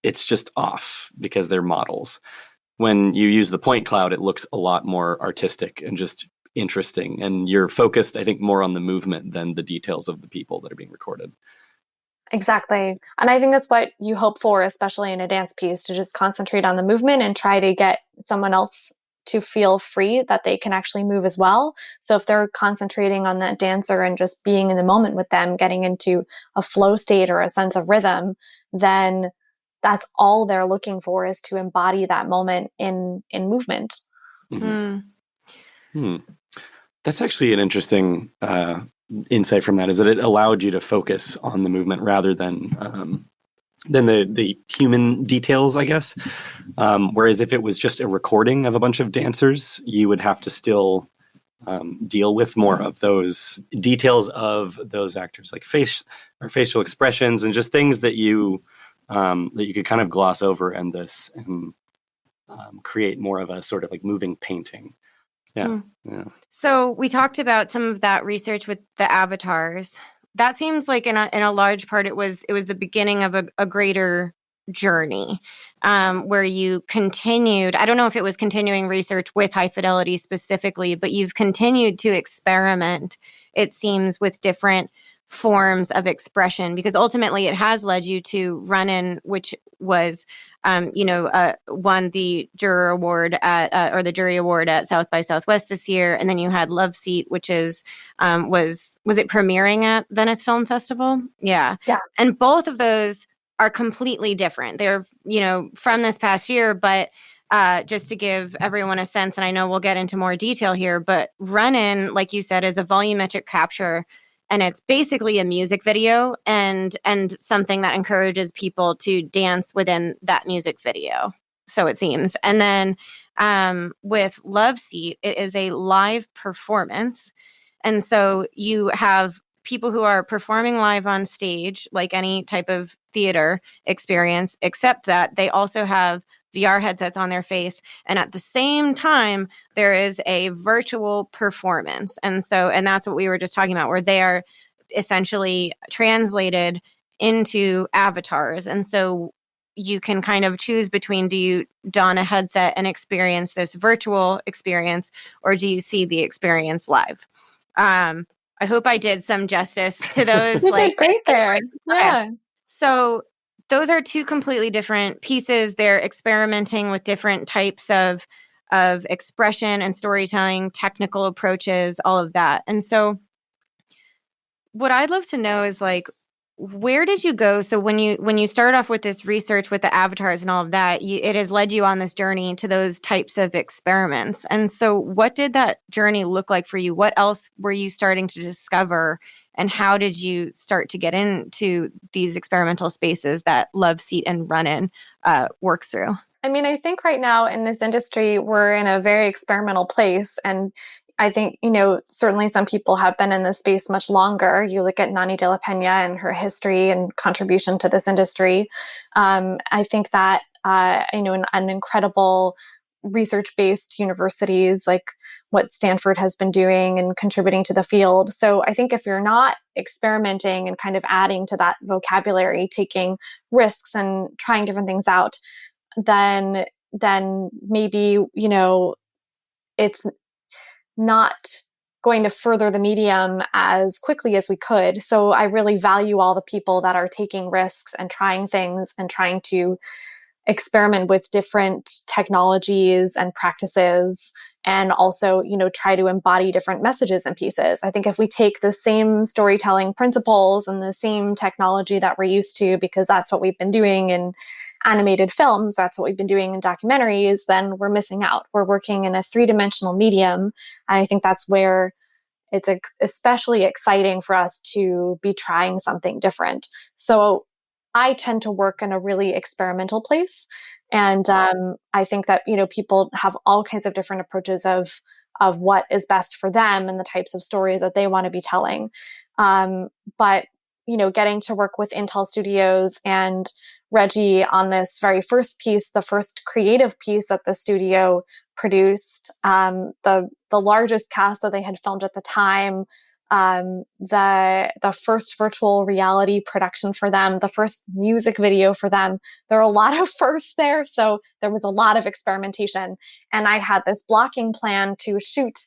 it's just off because they're models. When you use the point cloud, it looks a lot more artistic and just interesting. And you're focused, I think, more on the movement than the details of the people that are being recorded. Exactly. And I think that's what you hope for, especially in a dance piece, to just concentrate on the movement and try to get someone else to feel free that they can actually move as well. So if they're concentrating on that dancer and just being in the moment with them, getting into a flow state or a sense of rhythm, then that's all they're looking for, is to embody that moment in movement. That's actually an interesting insight from that, is that it allowed you to focus on the movement rather than the human details, I guess. Whereas if it was just a recording of a bunch of dancers, you would have to still deal with more of those details of those actors, like face or facial expressions and just things that you could kind of gloss over and create more of a sort of like moving painting. Yeah. So we talked about some of that research with the avatars. That seems like in a large part it was the beginning of a greater journey where you continued. I don't know if it was continuing research with high fidelity specifically, but you've continued to experiment, it seems, with different forms of expression, because ultimately it has led you to Runnin, which was won the juror award or the jury award at South by Southwest this year, and then you had Loveseat, which is was it premiering at Venice Film Festival? Yeah. And both of those are completely different. They're from this past year, but just to give everyone a sense, and I know we'll get into more detail here, but Runnin, like you said, is a volumetric capture, and it's basically a music video and something that encourages people to dance within that music video. So it seems. And then with Loveseat, it is a live performance. And so you have people who are performing live on stage, like any type of theater experience, except that they also have VR headsets on their face. And at the same time, there is a virtual performance. And that's what we were just talking about, where they are essentially translated into avatars. And so you can kind of choose between, do you don a headset and experience this virtual experience, or do you see the experience live? I hope I did some justice to those. You did great there. Yeah. Okay. So those are two completely different pieces. They're experimenting with different types of expression and storytelling, technical approaches, all of that. And so what I'd love to know is, like, where did you go? So when you started off with this research with the avatars and all of that, it has led you on this journey to those types of experiments. And so what did that journey look like for you? What else were you starting to discover? And how did you start to get into these experimental spaces that Loveseat and Runnin works through? I mean, I think right now in this industry, we're in a very experimental place. And I think, certainly some people have been in this space much longer. You look at Nani de la Peña and her history and contribution to this industry. I think that, an incredible research-based universities like what Stanford has been doing and contributing to the field. So I think if you're not experimenting and kind of adding to that vocabulary, taking risks and trying different things out, then maybe, it's not going to further the medium as quickly as we could. So I really value all the people that are taking risks and trying things and trying to experiment with different technologies and practices, and also, try to embody different messages and pieces. I think if we take the same storytelling principles and the same technology that we're used to, because that's what we've been doing in animated films, that's what we've been doing in documentaries, then we're missing out. We're working in a three-dimensional medium. And I think that's where it's especially exciting for us to be trying something different. So I tend to work in a really experimental place. And I think that, people have all kinds of different approaches of what is best for them and the types of stories that they want to be telling. But, getting to work with Intel Studios and Reggie on this very first piece, the first creative piece that the studio produced, the largest cast that they had filmed at the time, the first virtual reality production for them, the first music video for them. There are a lot of firsts there. So there was a lot of experimentation. And I had this blocking plan to shoot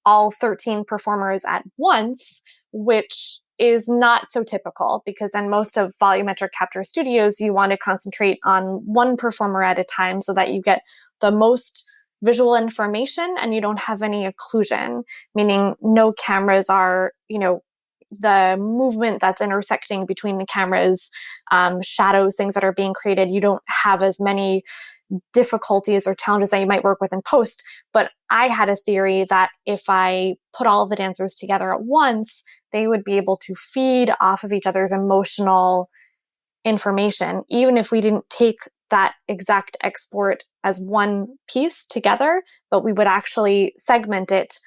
all 13 performers at once, which is not so typical, because in most of volumetric capture studios, you want to concentrate on one performer at a time so that you get the most visual information and you don't have any occlusion, meaning no cameras are, the movement that's intersecting between the cameras, shadows, things that are being created. You don't have as many difficulties or challenges that you might work with in post. But I had a theory that if I put all of the dancers together at once, they would be able to feed off of each other's emotional information, even if we didn't take that exact export as one piece together, but we would actually segment it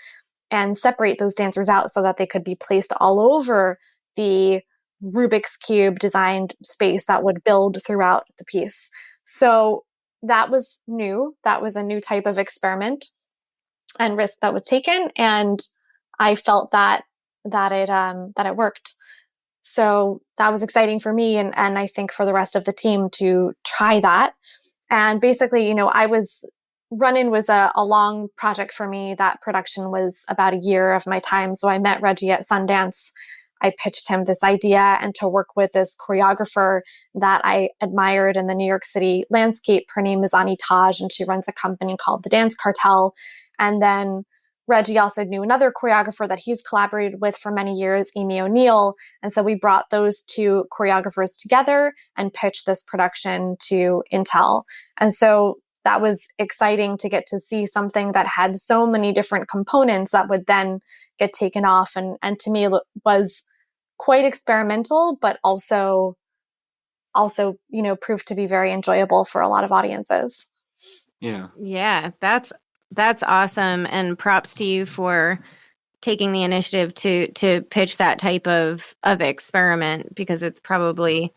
and separate those dancers out so that they could be placed all over the Rubik's Cube designed space that would build throughout the piece. So that was new. That was a new type of experiment and risk that was taken. And I felt that it worked. So that was exciting for me. And I think for the rest of the team to try that. And basically, Runnin was a long project for me. That production was about a year of my time. So I met Reggie at Sundance. I pitched him this idea and to work with this choreographer that I admired in the New York City landscape. Her name is Ani Taj, and she runs a company called The Dance Cartel. And then Reggie also knew another choreographer that he's collaborated with for many years, Amy O'Neill. And so we brought those two choreographers together and pitched this production to Intel. And so that was exciting to get to see something that had so many different components that would then get taken off. And to me, it was quite experimental, but also, proved to be very enjoyable for a lot of audiences. Yeah, that's awesome. And props to you for taking the initiative to pitch that type of experiment, because it's probably,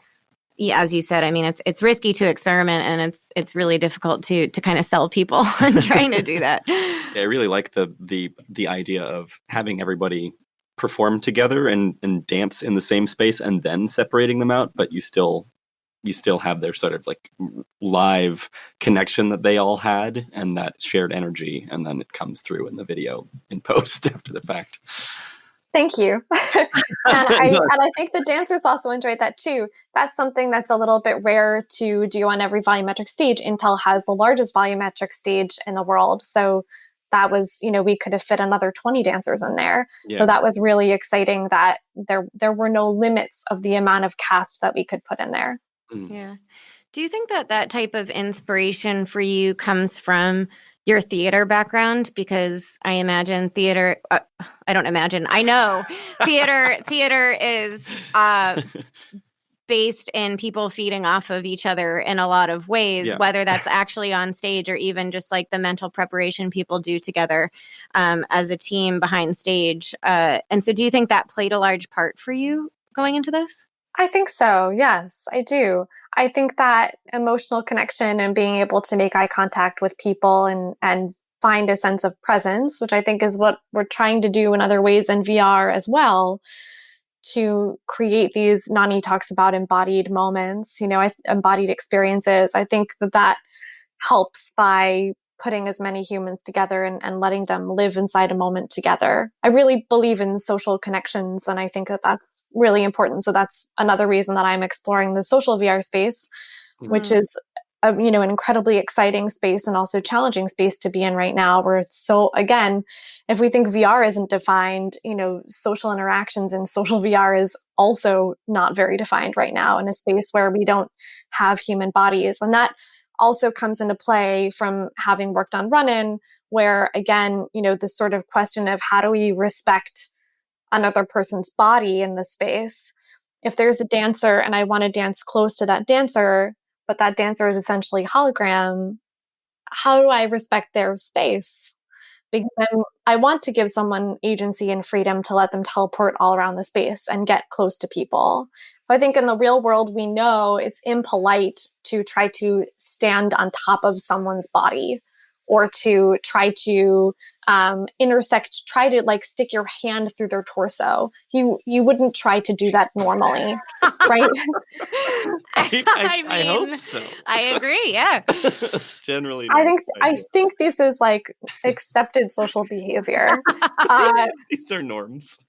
as you said, I mean, it's risky to experiment, and it's really difficult to kind of sell people on trying to do that. Yeah, I really like the idea of having everybody perform together and dance in the same space and then separating them out, but you still have their sort of like live connection that they all had and that shared energy, and then it comes through in the video in post after the fact. Thank you. and I think the dancers also enjoyed that too. That's something that's a little bit rare to do on every volumetric stage. Intel has the largest volumetric stage in the world. So that was, we could have fit another 20 dancers in there. Yeah. So that was really exciting that there were no limits of the amount of cast that we could put in there. Yeah. Do you think that type of inspiration for you comes from your theater background? Because I imagine theater, I know theater is based in people feeding off of each other in a lot of ways, whether that's actually on stage or even just like the mental preparation people do together as a team behind stage. And so do you think that played a large part for you going into this? I think so. Yes, I do. I think that emotional connection and being able to make eye contact with people and find a sense of presence, which I think is what we're trying to do in other ways in VR as well, to create these, Nani talks about embodied moments, embodied experiences. I think that helps by putting as many humans together and letting them live inside a moment together. I really believe in social connections, and I think that that's really important. So that's another reason that I'm exploring the social VR space, which is an incredibly exciting space and also challenging space to be in right now, where it's so, again, if we think VR isn't defined, social interactions in social VR is also not very defined right now in a space where we don't have human bodies. And that also comes into play from having worked on Runnin, where again, this sort of question of how do we respect another person's body in the space? If there's a dancer and I want to dance close to that dancer, but that dancer is essentially hologram, how do I respect their space? Because I want to give someone agency and freedom to let them teleport all around the space and get close to people. But I think in the real world, we know it's impolite to try to stand on top of someone's body or to try to intersect, try to like stick your hand through their torso. You wouldn't try to do that normally, right? I hope so. I agree. Yeah. Generally, I think this is like accepted social behavior. These are norms.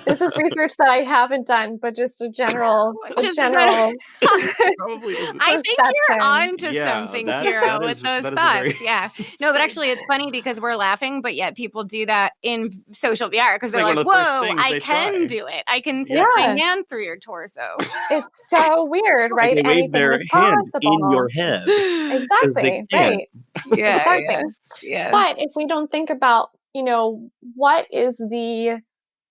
This is research that I haven't done, but just a general. Probably I think you're onto something, Kiira, with those thoughts. Yeah. No, but actually, it's funny because we're laughing, but yet people do that in social VR because they're like, "Whoa, I can do it. I can stick my hand through your torso." It's so weird, right? They wave their hand in your head. Exactly. Right. Yeah. Exactly. Yeah. But if we don't think about, what is the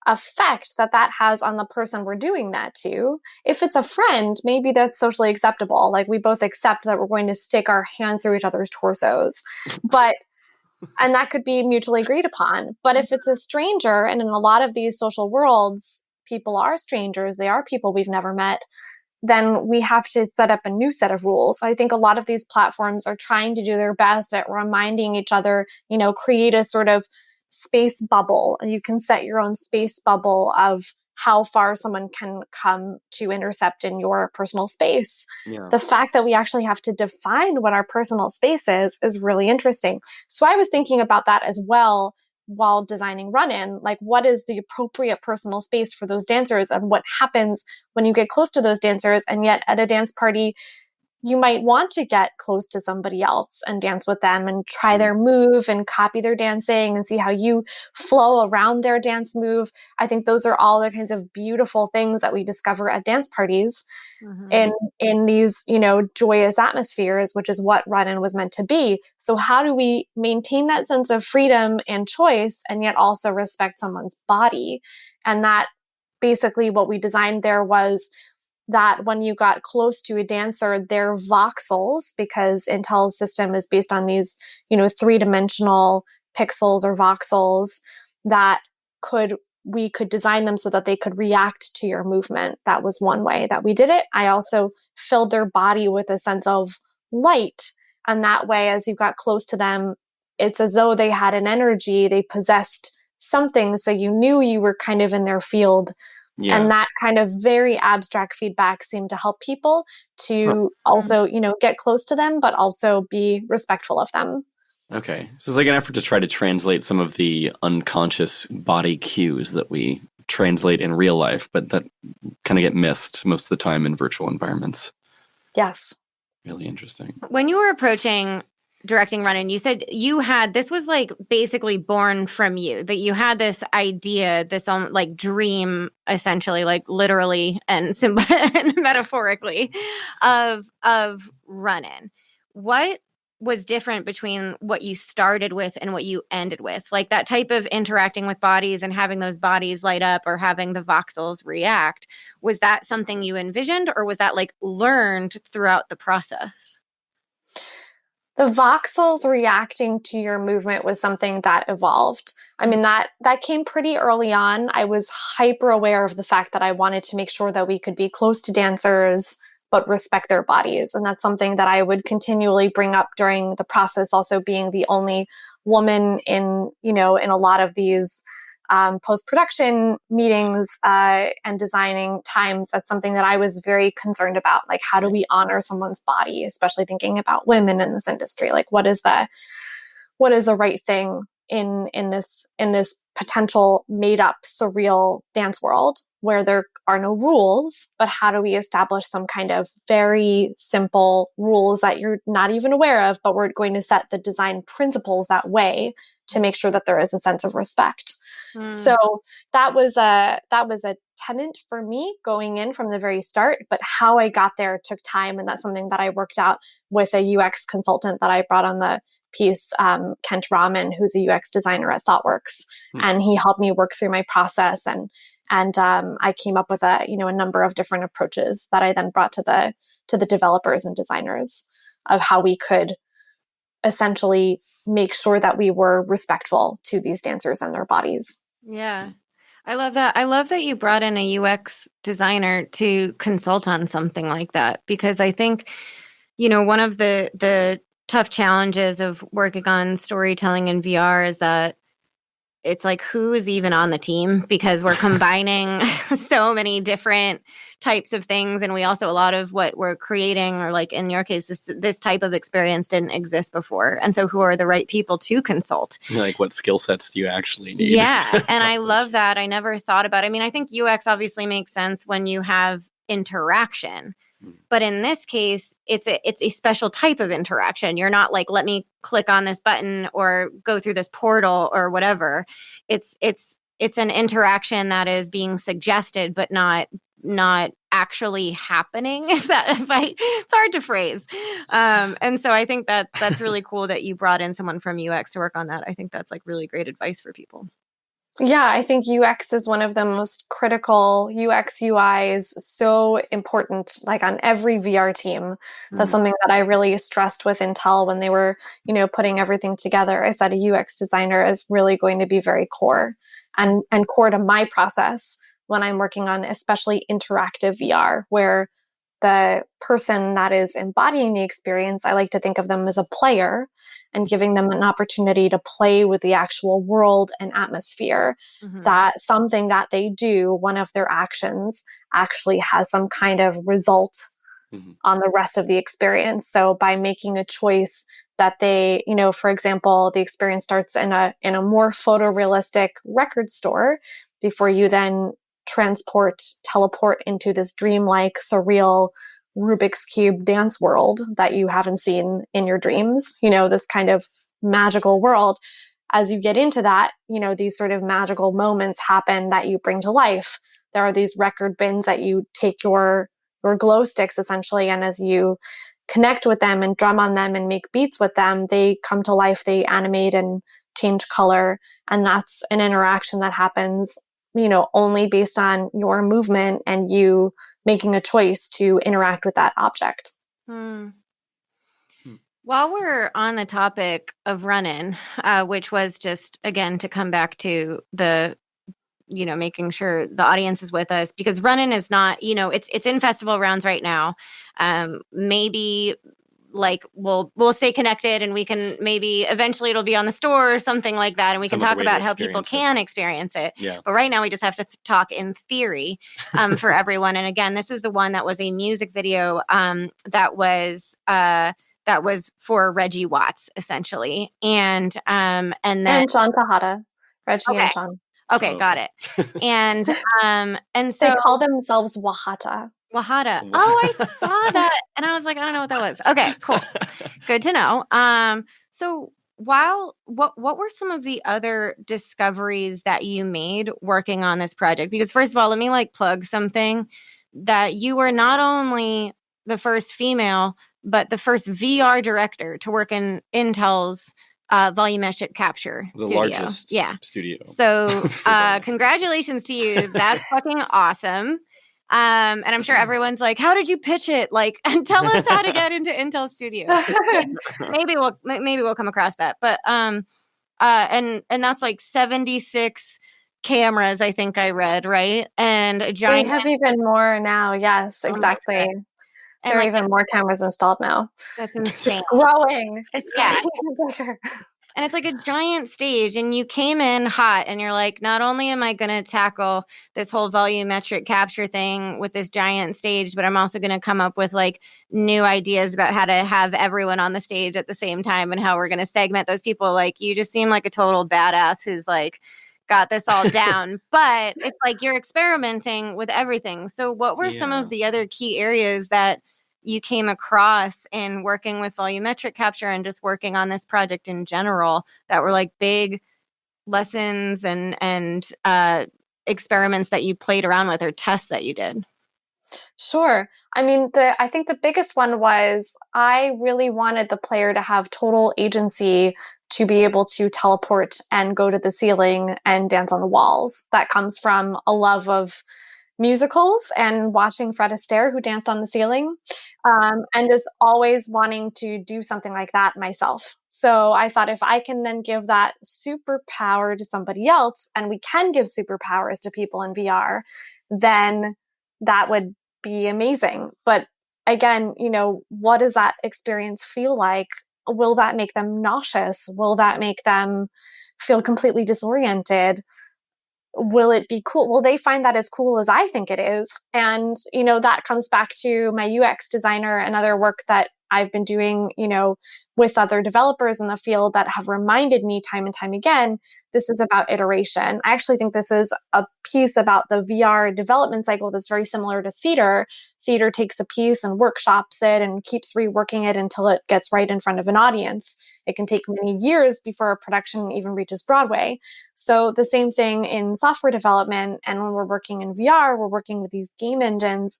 effect that has on the person we're doing that to? If it's a friend, maybe that's socially acceptable. Like we both accept that we're going to stick our hands through each other's torsos. And that could be mutually agreed upon. But if it's a stranger, and in a lot of these social worlds, people are strangers, they are people we've never met, then we have to set up a new set of rules. I think a lot of these platforms are trying to do their best at reminding each other, create a sort of space bubble. You can set your own space bubble of how far someone can come to intercept in your personal space. Yeah. The fact that we actually have to define what our personal space is really interesting. So I was thinking about that as well while designing Runnin, like what is the appropriate personal space for those dancers and what happens when you get close to those dancers and yet at a dance party, you might want to get close to somebody else and dance with them and try their move and copy their dancing and see how you flow around their dance move. I think those are all the kinds of beautiful things that we discover at dance parties in these, joyous atmospheres, which is what Runnin was meant to be. So how do we maintain that sense of freedom and choice and yet also respect someone's body? And that basically what we designed there was that when you got close to a dancer, their voxels, because Intel's system is based on these, three-dimensional pixels or voxels, that we could design them so that they could react to your movement. That was one way that we did it. I also filled their body with a sense of light. And that way, as you got close to them, it's as though they had an energy, they possessed something. So you knew you were kind of in their field. Yeah. And that kind of very abstract feedback seemed to help people to also, get close to them, but also be respectful of them. Okay. So it's like an effort to try to translate some of the unconscious body cues that we translate in real life, but that kind of get missed most of the time in virtual environments. Yes. Really interesting. When you were approaching directing Runnin, you said this was like basically born from you, that you had this idea, this like dream, essentially, like literally and and metaphorically of Runnin. What was different between what you started with and what you ended with? Like that type of interacting with bodies and having those bodies light up or having the voxels react. Was that something you envisioned, or was that like learned throughout the process? The voxels reacting to your movement was something that evolved. I mean, that came pretty early on. I was hyper aware of the fact that I wanted to make sure that we could be close to dancers, but respect their bodies. And that's something that I would continually bring up during the process, also being the only woman in a lot of these post-production meetings and designing times. That's something that I was very concerned about. Like, how do we honor someone's body, especially thinking about women in this industry? Like, what is the right thing in this potential made up surreal dance world where there are no rules, but how do we establish some kind of very simple rules that you're not even aware of, but we're going to set the design principles that way to make sure that there is a sense of respect. So that was a tenet for me going in from the very start, but how I got there took time. And that's something that I worked out with a UX consultant that I brought on the piece, Kent Rahman, who's a UX designer at ThoughtWorks. And he helped me work through my process. And I came up with a number of different approaches that I then brought to the developers and designers of how we could essentially make sure that we were respectful to these dancers and their bodies. Yeah. I love that. I love that you brought in a UX designer to consult on something like that, because I think, one of the tough challenges of working on storytelling in VR is that it's like, who is even on the team? Because we're combining so many different types of things. And we also, a lot of what we're creating, or like in your case, this type of experience didn't exist before. And so who are the right people to consult? Like, what skill sets do you actually need? Yeah. And I love that. I never thought about it. I mean, I think UX obviously makes sense when you have interaction. But in this case, it's a special type of interaction. You're not like, let me click on this button or go through this portal or whatever. It's an interaction that is being suggested, but not actually happening. It's hard to phrase. And so I think that's really cool that you brought in someone from UX to work on that. I think that's like really great advice for people. Yeah, I think UX is one of the most critical. UX UI is so important, like on every VR team. That's something that I really stressed with Intel when they were, putting everything together. I said a UX designer is really going to be very core and core to my process when I'm working on especially interactive VR, where the person that is embodying the experience, I like to think of them as a player and giving them an opportunity to play with the actual world and atmosphere. That something that they do, one of their actions, actually has some kind of result on the rest of the experience. So by making a choice that they, for example, the experience starts in a more photorealistic record store before you then teleport into this dreamlike, surreal Rubik's Cube dance world that you haven't seen in your dreams, this kind of magical world. As you get into that, these sort of magical moments happen that you bring to life. There are these record bins that you take your glow sticks essentially, and as you connect with them and drum on them and make beats with them, they come to life, they animate and change color. And that's an interaction that happens, only based on your movement and you making a choice to interact with that object. While we're on the topic of Runnin, which was just, again, to come back to the, making sure the audience is with us, because Runnin is not, it's in festival rounds right now. Maybe like we'll stay connected and we can maybe eventually it'll be on the store or something like that. And we can talk about how people can experience it. Yeah. But right now we just have to talk in theory for everyone. And again, this is the one that was a music video that was for Reggie Watts, essentially. And then John Tejada. Reggie and John. Okay, got it. And so they call themselves Wahata. Wahata. Oh, I saw that. And I was like, I don't know what that was. Okay, cool. Good to know. So what were some of the other discoveries that you made working on this project? Because first of all, let me plug something that you were not only the first female, but the first VR director to work in Intel's volumetric capture studio. Largest studio. So congratulations to you. That's fucking awesome. And I'm sure everyone's like, how did you pitch it? And tell us how to get into Intel Studio. maybe we'll come across that. But and that's 76 cameras, I think I read, right? And a giant. We have even more now. Yes, exactly. And there are even more cameras installed now. That's insane. It's growing. It's getting bigger. And it's like a giant stage, and you came in hot, and you're like, not only am I going to tackle this whole volumetric capture thing with this giant stage, but I'm also going to come up with new ideas about how to have everyone on the stage at the same time and how we're going to segment those people. You just seem like a total badass who's got this all down. But it's you're experimenting with everything. So what were some of the other key areas that you came across in working with volumetric capture and just working on this project in general that were big lessons and experiments that you played around with or tests that you did? Sure. I mean, I think the biggest one was I really wanted the player to have total agency to be able to teleport and go to the ceiling and dance on the walls. That comes from a love of musicals and watching Fred Astaire, who danced on the ceiling, and just always wanting to do something like that myself. So I thought if I can then give that superpower to somebody else, and we can give superpowers to people in VR, then that would be amazing. But again, what does that experience feel like? Will that make them nauseous? Will that make them feel completely disoriented? Will it be cool? Will they find that as cool as I think it is? And, that comes back to my UX designer and other work that I've been doing, with other developers in the field that have reminded me time and time again, this is about iteration. I actually think this is a piece about the VR development cycle that's very similar to theater. Theater takes a piece and workshops it and keeps reworking it until it gets right in front of an audience. It can take many years before a production even reaches Broadway. So the same thing in software development. And when we're working in VR, we're working with these game engines.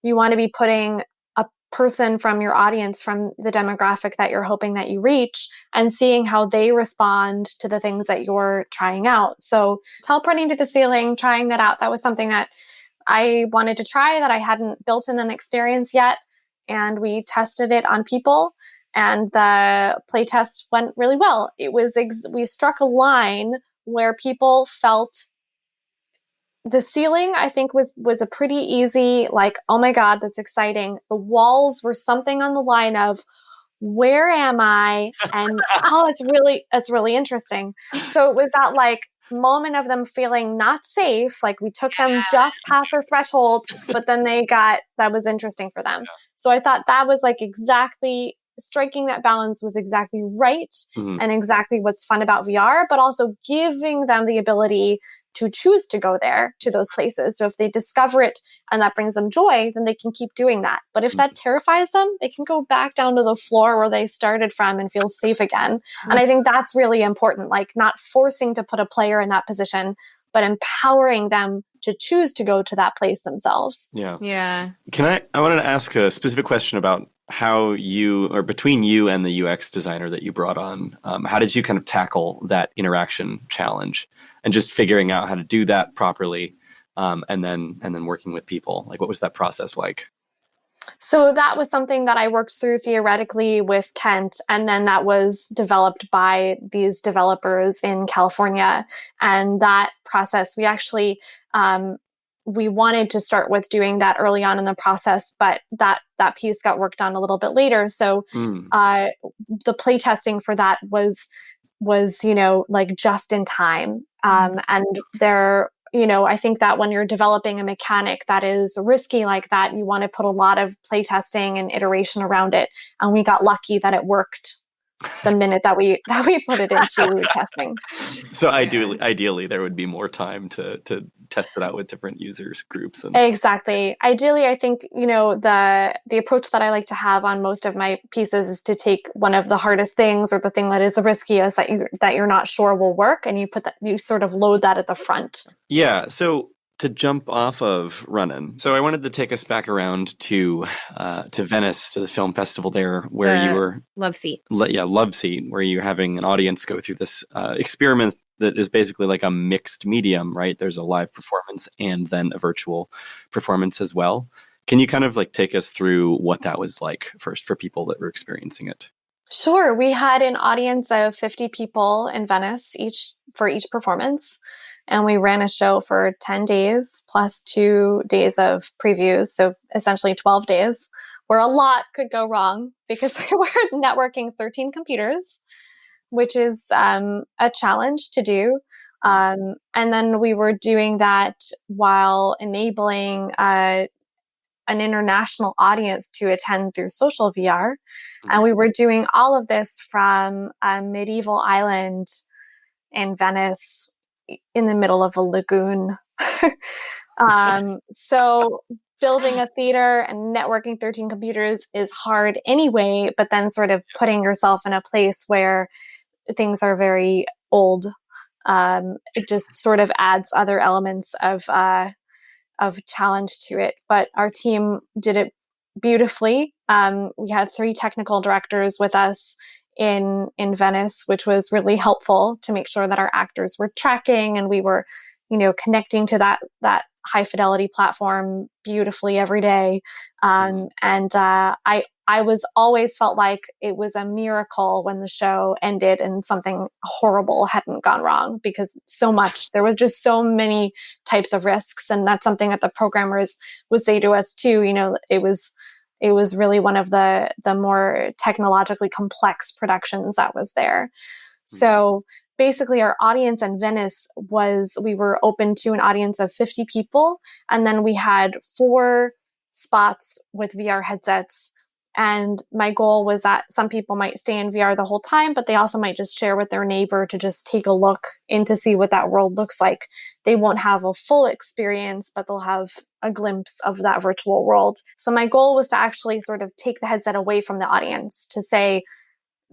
You want to be putting a person from your audience, from the demographic that you're hoping that you reach, and seeing how they respond to the things that you're trying out. So teleporting to the ceiling, trying that out, that was something that I wanted to try that I hadn't built in an experience yet. And we tested it on people, and the play test went really well. It was we struck a line where people felt the ceiling, I think, was a pretty easy, oh my God, that's exciting. The walls were something on the line of, where am I? And it's really interesting. So it was that moment of them feeling not safe, we took them just past their threshold, but then that was interesting for them. So I thought that was exactly striking that balance was exactly right Mhm. and exactly what's fun about VR, but also giving them the ability to choose to go there to those places. So if they discover it and that brings them joy, then they can keep doing that. But if that terrifies them, they can go back down to the floor where they started from and feel safe again. And I think that's really important, like not forcing to put a player in that position, but empowering them to choose to go to that place themselves. Yeah. Yeah. I wanted to ask a specific question about how you, or between you and the UX designer that you brought on, how did you kind of tackle that interaction challenge and just figuring out how to do that properly, and then working with people? Like, what was that process like? So that was something that I worked through theoretically with Kent, and then that was developed by these developers in California. And that process, we actually, we wanted to start with doing that early on in the process, but that piece got worked on a little bit later. So the play testing for that was like just in time. And there, I think that when you're developing a mechanic that is risky like that, you want to put a lot of play testing and iteration around it. And we got lucky that it worked the minute that we put it into testing. So ideally, there would be more time to test it out with different users groups. And Exactly. Ideally, I think, the approach that I like to have on most of my pieces is to take one of the hardest things or the thing that is the riskiest that you're not sure will work, and you sort of load that at the front. yeah, so to jump off of Runnin', so I wanted to take us back around to Venice, to the film festival there, where you were Loveseat. Loveseat, where you're having an audience go through this experiment that is basically like a mixed medium, right? There's a live performance and then a virtual performance as well. Can you kind of like take us through what that was like first for people that were experiencing it? Sure. We had an audience of 50 people in Venice for each performance. And we ran a show for 10 days plus 2 days of previews. So essentially 12 days, where a lot could go wrong because we were networking 13 computers, which is a challenge to do. And then we were doing that while enabling an international audience to attend through social VR. And we were doing all of this from a medieval island in Venice in the middle of a lagoon. So building a theater and networking 13 computers is hard anyway, but then sort of putting yourself in a place where things are very old, it just sort of adds other elements of challenge to it. But our team did it beautifully. We had 3 technical directors with us in Venice, which was really helpful to make sure that our actors were tracking and we were, connecting to that high fidelity platform beautifully every day. I was always felt like it was a miracle when the show ended and something horrible hadn't gone wrong, because there was just so many types of risks. And that's something that the programmers would say to us too. It was really one of the more technologically complex productions that was there. So basically our audience in Venice we were open to an audience of 50 people. And then we had 4 spots with VR headsets. And my goal was that some people might stay in VR the whole time, but they also might just share with their neighbor to just take a look in to see what that world looks like. They won't have a full experience, but they'll have a glimpse of that virtual world. So my goal was to actually sort of take the headset away from the audience, to say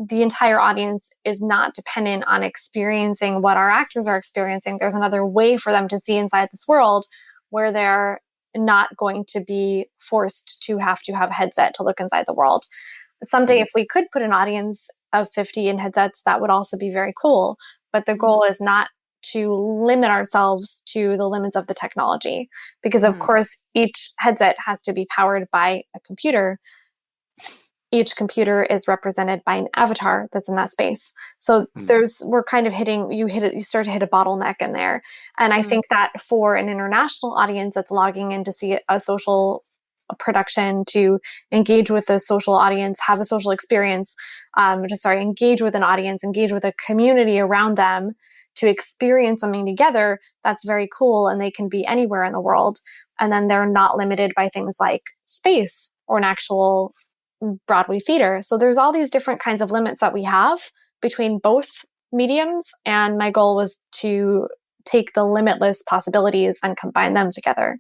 the entire audience is not dependent on experiencing what our actors are experiencing. There's another way for them to see inside this world where they're not going to be forced to have a headset to look inside the world. Someday, if we could put an audience of 50 in headsets, that would also be very cool. But the goal is not to limit ourselves to the limits of the technology, because of course, each headset has to be powered by a computer. Each computer is represented by an avatar that's in that space. So we're kind of you start to hit a bottleneck in there. And I think that for an international audience that's logging in to see a social production, to engage with a social audience, have a social experience, engage with an audience, engage with a community around them, to experience something together, that's very cool. And they can be anywhere in the world. And then they're not limited by things like space or an actual Broadway theater. So there's all these different kinds of limits that we have between both mediums. And my goal was to take the limitless possibilities and combine them together.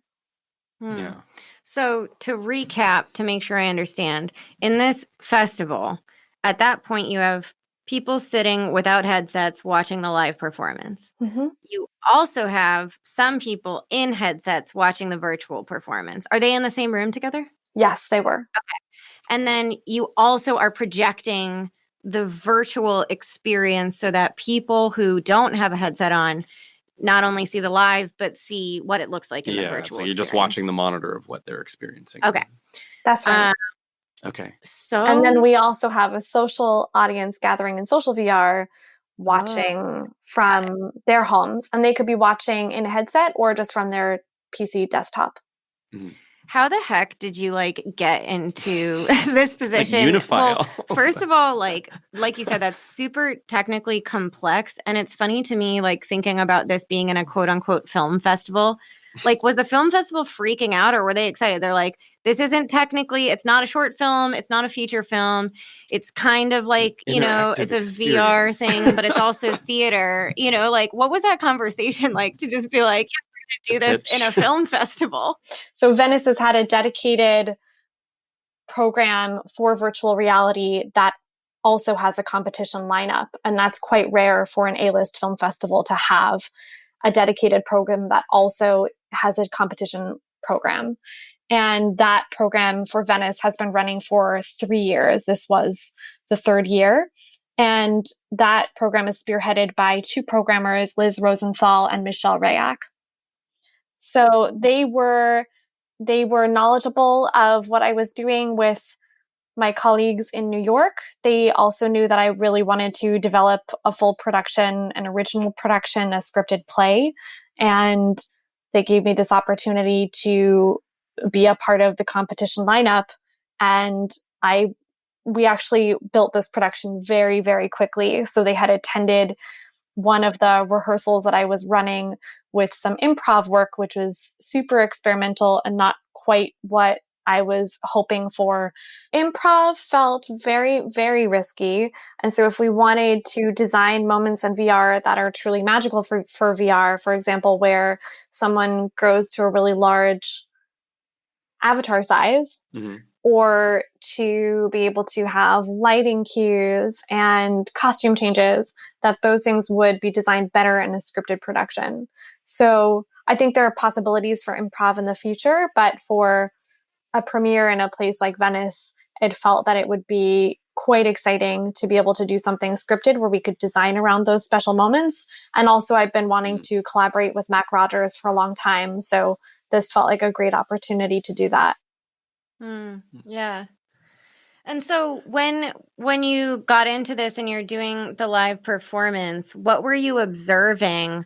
Yeah. So to recap, to make sure I understand, in this festival, at that point, you have people sitting without headsets watching the live performance. Mm-hmm. You also have some people in headsets watching the virtual performance. Are they in the same room together? Yes, they were. Okay. And then you also are projecting the virtual experience so that people who don't have a headset on not only see the live, but see what it looks like in the virtual so you're just experience. watching the monitor of what they're experiencing. Okay. That's right. Okay. So, And then we also have a social audience gathering in social VR watching from their homes. And they could be watching in a headset or just from their PC desktop. Mm-hmm. How the heck did you get into this position? Unify Well, first of all, like you said, that's super technically complex. And it's funny to me, thinking about this being in a quote unquote film festival. Was the film festival freaking out, or were they excited? They're like, this isn't technically, it's not a short film. It's not a feature film. It's kind of it's a VR thing, but it's also theater, what was that conversation like to just be like, do this in a film festival? So Venice has had a dedicated program for virtual reality that also has a competition lineup. And that's quite rare for an A-list film festival to have a dedicated program that also has a competition program. And that program for Venice has been running for 3 years. This was the 3rd year. And that program is spearheaded by 2 programmers, Liz Rosenthal and Michelle Rayak. So they were knowledgeable of what I was doing with my colleagues in New York. They also knew that I really wanted to develop a full production, an original production, a scripted play. And they gave me this opportunity to be a part of the competition lineup. And we actually built this production very, very quickly. So they had attended one of the rehearsals that I was running with some improv work, which was super experimental and not quite what I was hoping for. Improv felt very, very risky. And so if we wanted to design moments in VR that are truly magical for VR, for example, where someone grows to a really large avatar size, mm-hmm. or to be able to have lighting cues and costume changes, that those things would be designed better in a scripted production. So I think there are possibilities for improv in the future, but for a premiere in a place like Venice, it felt that it would be quite exciting to be able to do something scripted where we could design around those special moments. And also I've been wanting to collaborate with Mac Rogers for a long time. So this felt like a great opportunity to do that. Yeah. And so when you got into this and you're doing the live performance, what were you observing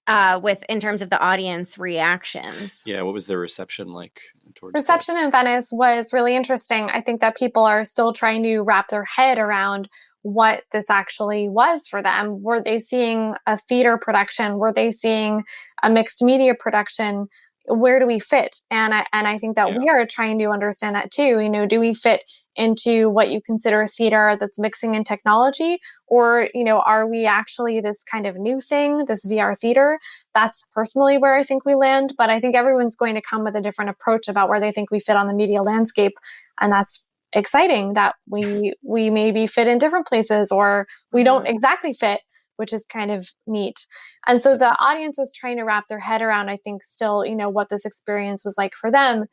in terms of the audience reactions? Yeah, what was the reception like towards Reception in Venice was really interesting. I think that people are still trying to wrap their head around what this actually was for them. Were they seeing a theater production? Were they seeing a mixed media production? Where do we fit? And I think that we are trying to understand that too. Do we fit into what you consider theater that's mixing in technology? Or, are we actually this kind of new thing, this VR theater? That's personally where I think we land. But I think everyone's going to come with a different approach about where they think we fit on the media landscape. And that's exciting that we maybe fit in different places, or we don't exactly fit, which is kind of neat. And so the audience was trying to wrap their head around, I think, still, what this experience was like for them.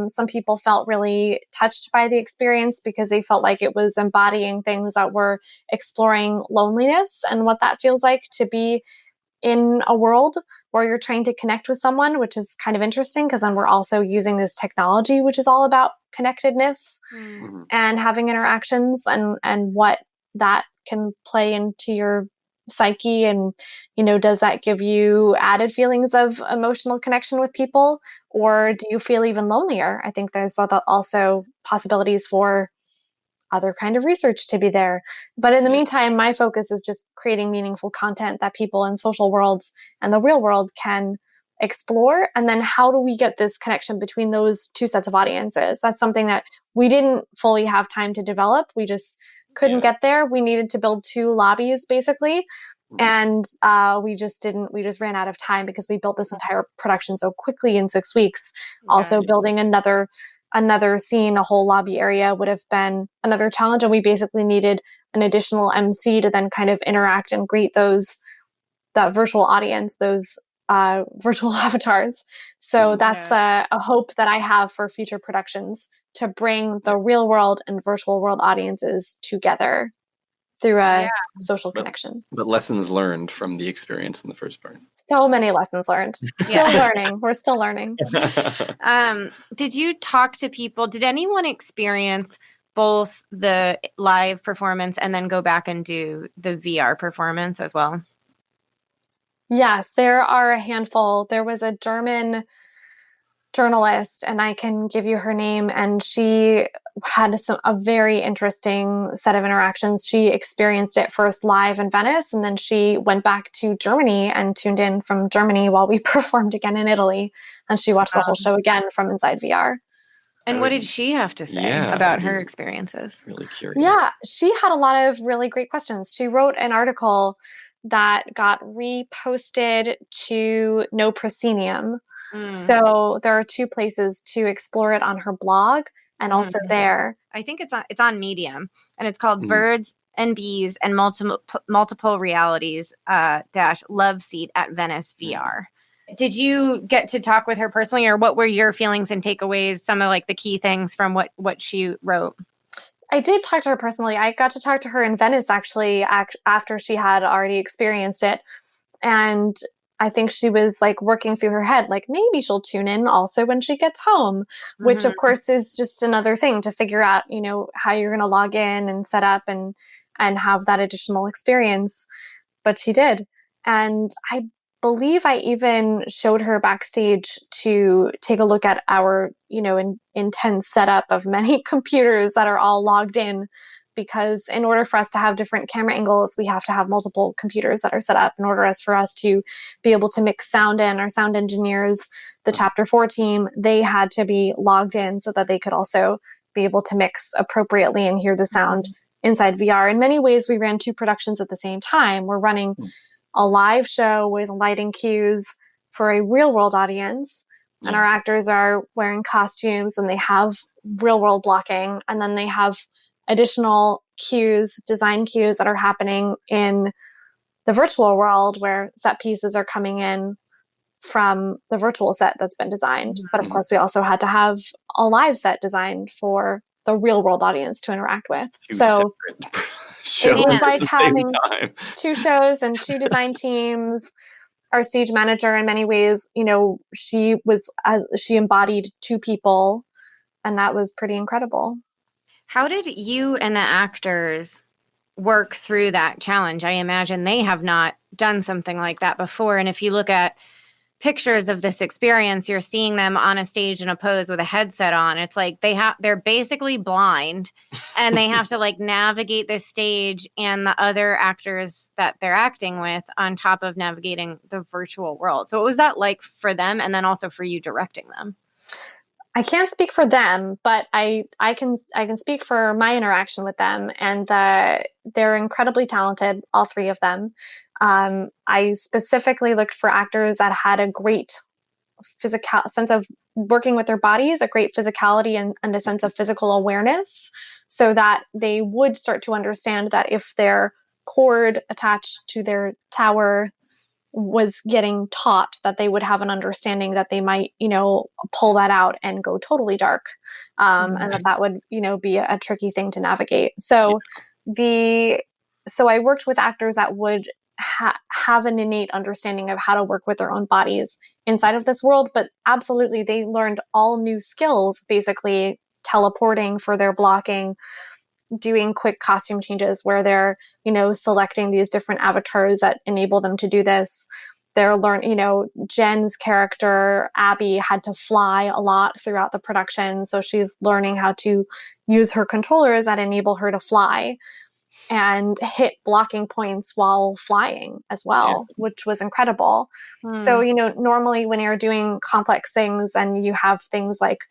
Some people felt really touched by the experience because they felt like it was embodying things that were exploring loneliness and what that feels like to be in a world where you're trying to connect with someone, which is kind of interesting because then we're also using this technology, which is all about connectedness and having interactions and what that can play into your psyche. And, does that give you added feelings of emotional connection with people, or do you feel even lonelier? I think there's also possibilities for other kind of research to be there. But in the meantime, my focus is just creating meaningful content that people in social worlds and the real world can explore? And then how do we get this connection between those two sets of audiences? That's something that we didn't fully have time to develop. We just couldn't get there. We needed to build 2 lobbies basically. And we just ran out of time because we built this entire production so quickly in 6 weeks. Also building another scene, a whole lobby area would have been another challenge. And we basically needed an additional MC to then kind of interact and greet that virtual audience, those virtual avatars. So that's a hope that I have for future productions, to bring the real world and virtual world audiences together through a social connection. But lessons learned from the experience in the first part. So many lessons learned. Still learning. We're still learning. Did you talk to people? Did anyone experience both the live performance and then go back and do the VR performance as well? Yes, there are a handful. There was a German journalist, and I can give you her name, and she had a very interesting set of interactions. She experienced it first live in Venice, and then she went back to Germany and tuned in from Germany while we performed again in Italy, and she watched the whole show again from inside VR. And what did she have to say about her experiences? Really curious. Yeah, she had a lot of really great questions. She wrote an article that got reposted to No Proscenium. So there are 2 places to explore it, on her blog and also there. I think it's on Medium, and it's called Birds and Bees and Multiple Realities Loveseat at Venice VR. Did you get to talk with her personally, or what were your feelings and takeaways, some of like the key things from what she wrote? I did talk to her personally. I got to talk to her in Venice, actually, after she had already experienced it. And I think she was like working through her head, like maybe she'll tune in also when she gets home, which of course is just another thing to figure out, how you're going to log in and set up and have that additional experience. But she did. And I believe I even showed her backstage to take a look at our, intense setup of many computers that are all logged in, because in order for us to have different camera angles, we have to have multiple computers that are set up in order for us to be able to mix sound in. Our sound engineers, the Chapter 4 team, they had to be logged in so that they could also be able to mix appropriately and hear the sound inside VR. In many ways, we ran 2 productions at the same time. We're running a live show with lighting cues for a real world audience. And our actors are wearing costumes and they have real world blocking. And then they have additional cues, design cues that are happening in the virtual world where set pieces are coming in from the virtual set that's been designed. But of course, we also had to have a live set designed for the real world audience to interact with. So it was like having 2 shows and 2 design teams. Our stage manager, in many ways, she embodied 2 people, and that was pretty incredible. How did you and the actors work through that challenge? I imagine they have not done something like that before. And if you look at pictures of this experience, you're seeing them on a stage in a pose with a headset on. It's like they're basically blind, and they have to like navigate this stage and the other actors that they're acting with on top of navigating the virtual world. So what was that like for them, and then also for you directing them? I can't speak for them, but I can speak for my interaction with them, and they're incredibly talented, all 3 of them. I specifically looked for actors that had a great sense of working with their bodies, a great physicality and a sense of physical awareness, so that they would start to understand that if their cord attached to their tower was getting taut, that they would have an understanding that they might, pull that out and go totally dark. And that would, be a tricky thing to navigate. So so I worked with actors that would have an innate understanding of how to work with their own bodies inside of this world, but absolutely they learned all new skills, basically teleporting for their blocking, doing quick costume changes where they're, selecting these different avatars that enable them to do this. They're Jen's character, Abby, had to fly a lot throughout the production. So she's learning how to use her controllers that enable her to fly. and hit blocking points while flying as well, which was incredible. So, normally when you're doing complex things and you have things like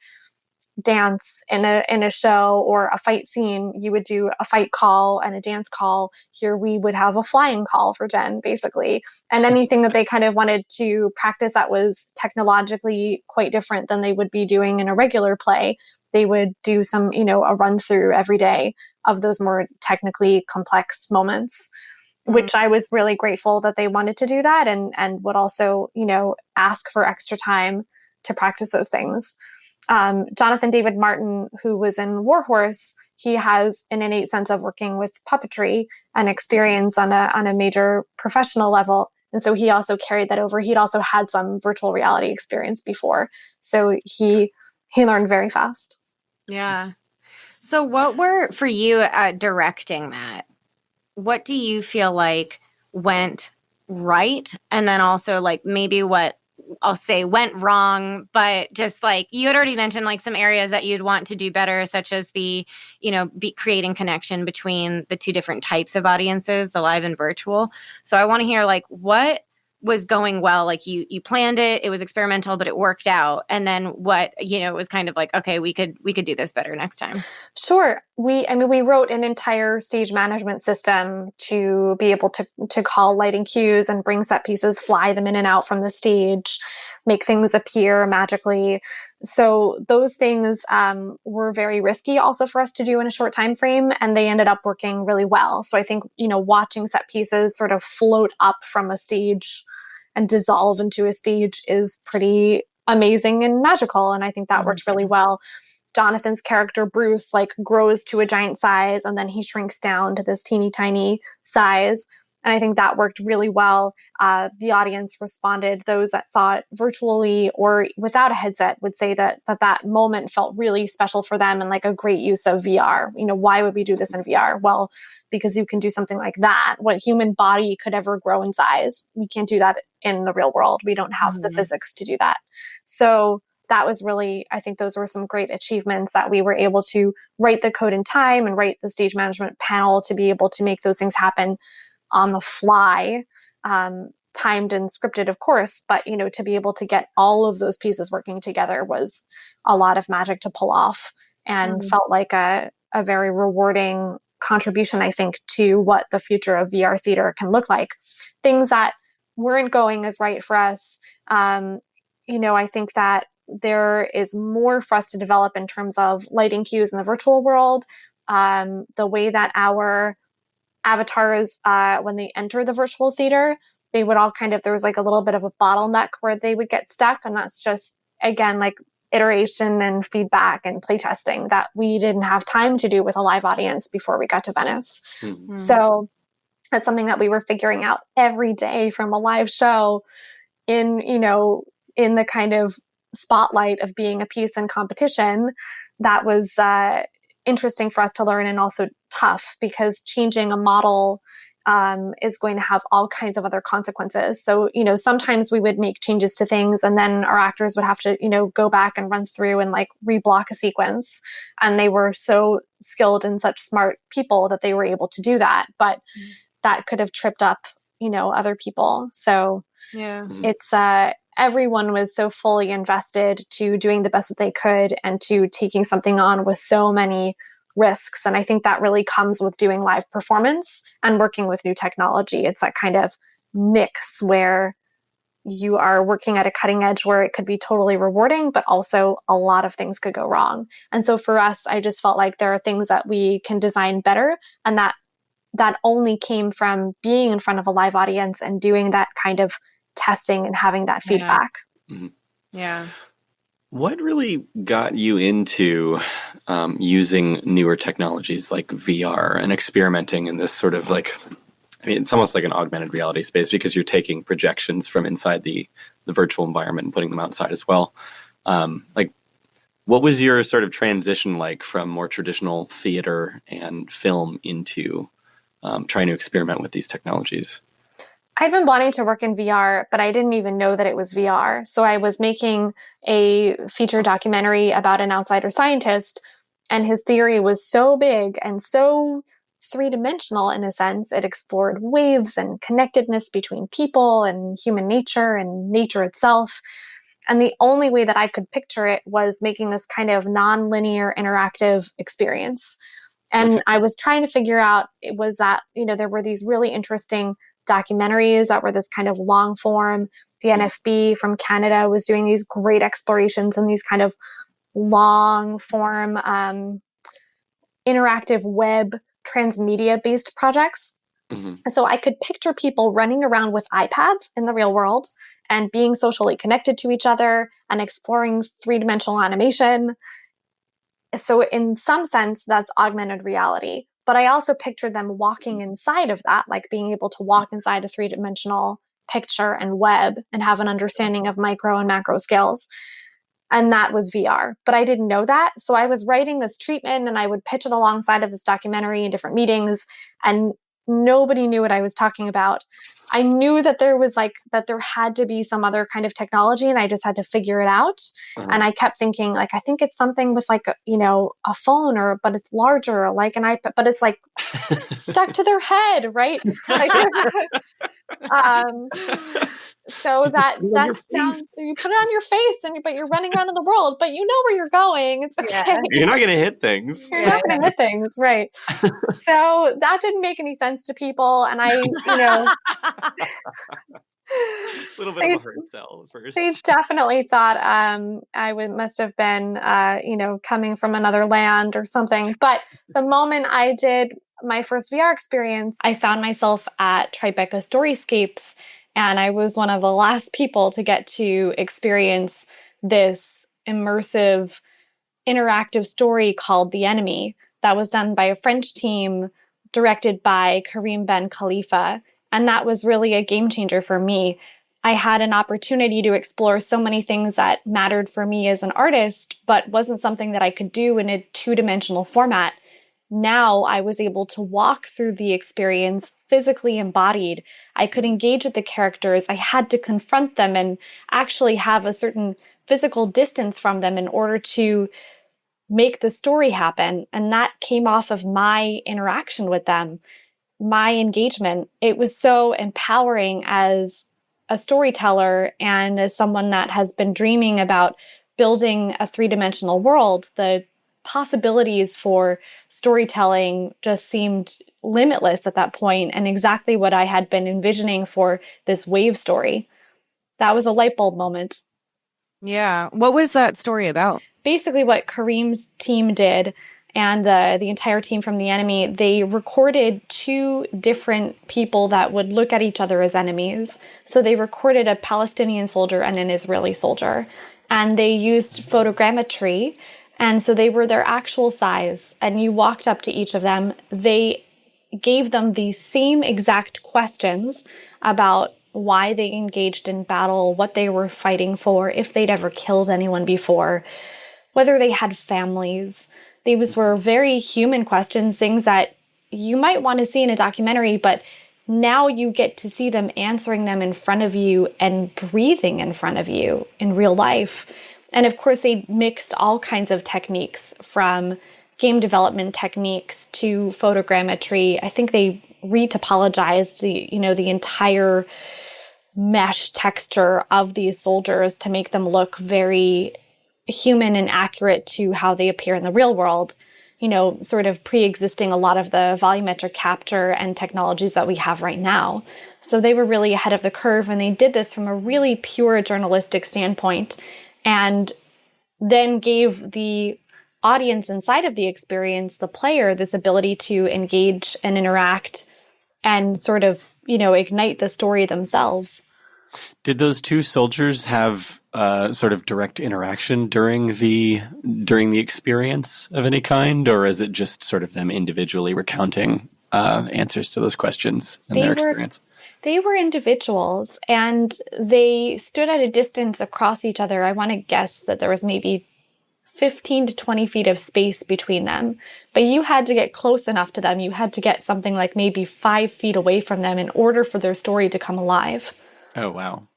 dance in a show or a fight scene, you would do a fight call and a dance call. Here we would have a flying call for Jen, basically. And anything that they kind of wanted to practice that was technologically quite different than they would be doing in a regular play, they would do some, a run through every day of those more technically complex moments, which I was really grateful that they wanted to do that and would also, ask for extra time to practice those things. Jonathan David Martin, who was in Warhorse, he has an innate sense of working with puppetry and experience on a major professional level. And so he also carried that over. He'd also had some virtual reality experience before. So he learned very fast. Yeah. So what were, for you, directing that, what do you feel like went right? And then also like maybe what I'll say went wrong, but just like you had already mentioned, like some areas that you'd want to do better, such as the, creating connection between the two different types of audiences, the live and virtual. So I want to hear like what was going well, like you planned it was experimental, but it worked out. And then what, it was kind of like, okay, we could do this better next time. Sure. We wrote an entire stage management system to be able to call lighting cues and bring set pieces, fly them in and out from the stage, make things appear magically. So those things were very risky also for us to do in a short time frame, and they ended up working really well. So I think, watching set pieces sort of float up from a stage and dissolve into a stage is pretty amazing and magical. And I think that worked really well. Jonathan's character, Bruce, like grows to a giant size and then he shrinks down to this teeny tiny size. And I think that worked really well. The audience responded. Those that saw it virtually or without a headset would say that moment felt really special for them and like a great use of VR. Why would we do this in VR? Well, because you can do something like that. What human body could ever grow in size? We can't do that in the real world. We don't have the physics to do that. So that was really, I think those were some great achievements that we were able to write the code in time and write the stage management panel to be able to make those things happen on the fly, timed and scripted, of course, but, to be able to get all of those pieces working together was a lot of magic to pull off and felt like a very rewarding contribution, I think, to what the future of VR theater can look like. Things that weren't going as right for us, I think that there is more for us to develop in terms of lighting cues in the virtual world, the way that our avatars, when they enter the virtual theater, they would all there was like a little bit of a bottleneck where they would get stuck. And that's just, again, like iteration and feedback and playtesting that we didn't have time to do with a live audience before we got to Venice. Mm-hmm. So that's something that we were figuring out every day from a live show in the kind of spotlight of being a piece in competition. That was interesting for us to learn and also tough because changing a model is going to have all kinds of other consequences. So, sometimes we would make changes to things and then our actors would have to, go back and run through and like reblock a sequence. And they were so skilled and such smart people that they were able to do that. But that could have tripped up, other people. So it's, everyone was so fully invested to doing the best that they could and to taking something on with so many risks. And I think that really comes with doing live performance and working with new technology. It's that kind of mix where you are working at a cutting edge where it could be totally rewarding, but also a lot of things could go wrong. And so for us, I just felt like there are things that we can design better. And that only came from being in front of a live audience and doing that kind of testing and having that feedback. Mm-hmm. Yeah. What really got you into using newer technologies like VR and experimenting in this sort of it's almost like an augmented reality space because you're taking projections from inside the virtual environment and putting them outside as well. What was your sort of transition like from more traditional theater and film into trying to experiment with these technologies? I'd been wanting to work in VR, but I didn't even know that it was VR. So I was making a feature documentary about an outsider scientist, and his theory was so big and so three-dimensional in a sense. It explored waves and connectedness between people and human nature and nature itself. And the only way that I could picture it was making this kind of non-linear interactive experience. And I was trying to figure out, it was that, there were these really interesting documentaries that were this kind of long form. The NFB from Canada was doing these great explorations and these kind of long form interactive web transmedia based projects. And so I could picture people running around with iPads in the real world and being socially connected to each other and exploring three-dimensional animation. So in some sense, that's augmented reality. But I also pictured them walking inside of that, like being able to walk inside a three-dimensional picture and web and have an understanding of micro and macro scales. And that was VR. But I didn't know that. So I was writing this treatment and I would pitch it alongside of this documentary in different meetings, and nobody knew what I was talking about. I knew that there had to be some other kind of technology, and I just had to figure it out. And I kept thinking, I think it's something with a phone, but it's larger, like an iPad, but it's like stuck to their head, right? So that sounds, you put it on your face, but you're running around in the world, but you know where you're going. It's okay. Yeah. You're not going to hit things. You're not going to hit things, right? So that didn't make any sense to people, and I, a little bit of a hard sell first. They definitely thought I must have been, coming from another land or something. But the moment I did my first VR experience, I found myself at Tribeca Storyscapes. And I was one of the last people to get to experience this immersive, interactive story called The Enemy that was done by a French team directed by Karim Ben Khalifa. And that was really a game changer for me. I had an opportunity to explore so many things that mattered for me as an artist, but wasn't something that I could do in a two-dimensional format. Now I was able to walk through the experience physically embodied. I could engage with the characters. I had to confront them and actually have a certain physical distance from them in order to make the story happen. And that came off of my interaction with them, my engagement. It was so empowering as a storyteller and as someone that has been dreaming about building a three-dimensional world. The possibilities for storytelling just seemed limitless at that point, and exactly what I had been envisioning for this wave story. That was a light bulb moment. Yeah. What was that story about? Basically what Karim's team did, and the entire team from The Enemy, they recorded two different people that would look at each other as enemies. So they recorded a Palestinian soldier and an Israeli soldier, and they used photogrammetry. And so they were their actual size, and you walked up to each of them. They gave them the same exact questions about why they engaged in battle, what they were fighting for, if they'd ever killed anyone before, whether they had families. These were very human questions, things that you might want to see in a documentary, but now you get to see them answering them in front of you and breathing in front of you in real life. And of course, they mixed all kinds of techniques, from game development techniques to photogrammetry. I think they retopologized the entire mesh texture of these soldiers to make them look very human and accurate to how they appear in the real world, sort of pre-existing a lot of the volumetric capture and technologies that we have right now. So they were really ahead of the curve, and they did this from a really pure journalistic standpoint, and then gave the audience inside of the experience, the player, this ability to engage and interact and sort of, ignite the story themselves. Did those two soldiers have sort of direct interaction during the experience of any kind, or is it just sort of them individually recounting answers to those questions in their experience? They were individuals, and they stood at a distance across each other. I want to guess that there was maybe 15 to 20 feet of space between them, but you had to get close enough to them. You had to get something like maybe 5 feet away from them in order for their story to come alive. Oh, wow.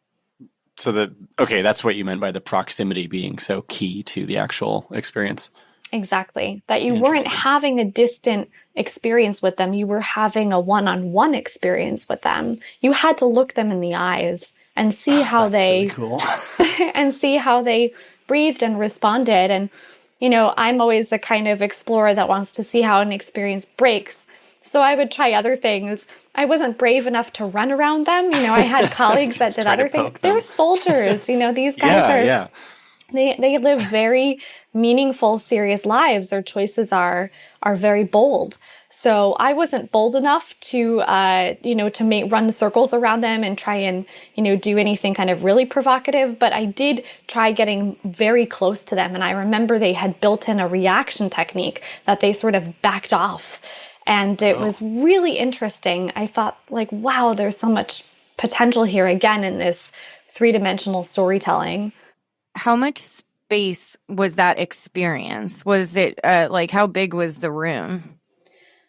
So that's what you meant by the proximity being so key to the actual experience. Exactly. That you weren't having a distant experience with them. You were having a one-on-one experience with them. You had to look them in the eyes and see how they, really cool. and see how they breathed and responded. And, you know, I'm always the kind of explorer that wants to see how an experience breaks. So I would try other things. I wasn't brave enough to run around them. You know, I had colleagues that did other things. They're soldiers. You know, these guys they live very meaningful, serious lives. Their choices are very bold. So I wasn't bold enough to, to run circles around them and try and, do anything kind of really provocative. But I did try getting very close to them. And I remember they had built in a reaction technique that they sort of backed off. And it was really interesting. I thought, like, wow, there's so much potential here again in this three-dimensional storytelling. How much space was that experience? Was it how big was the room?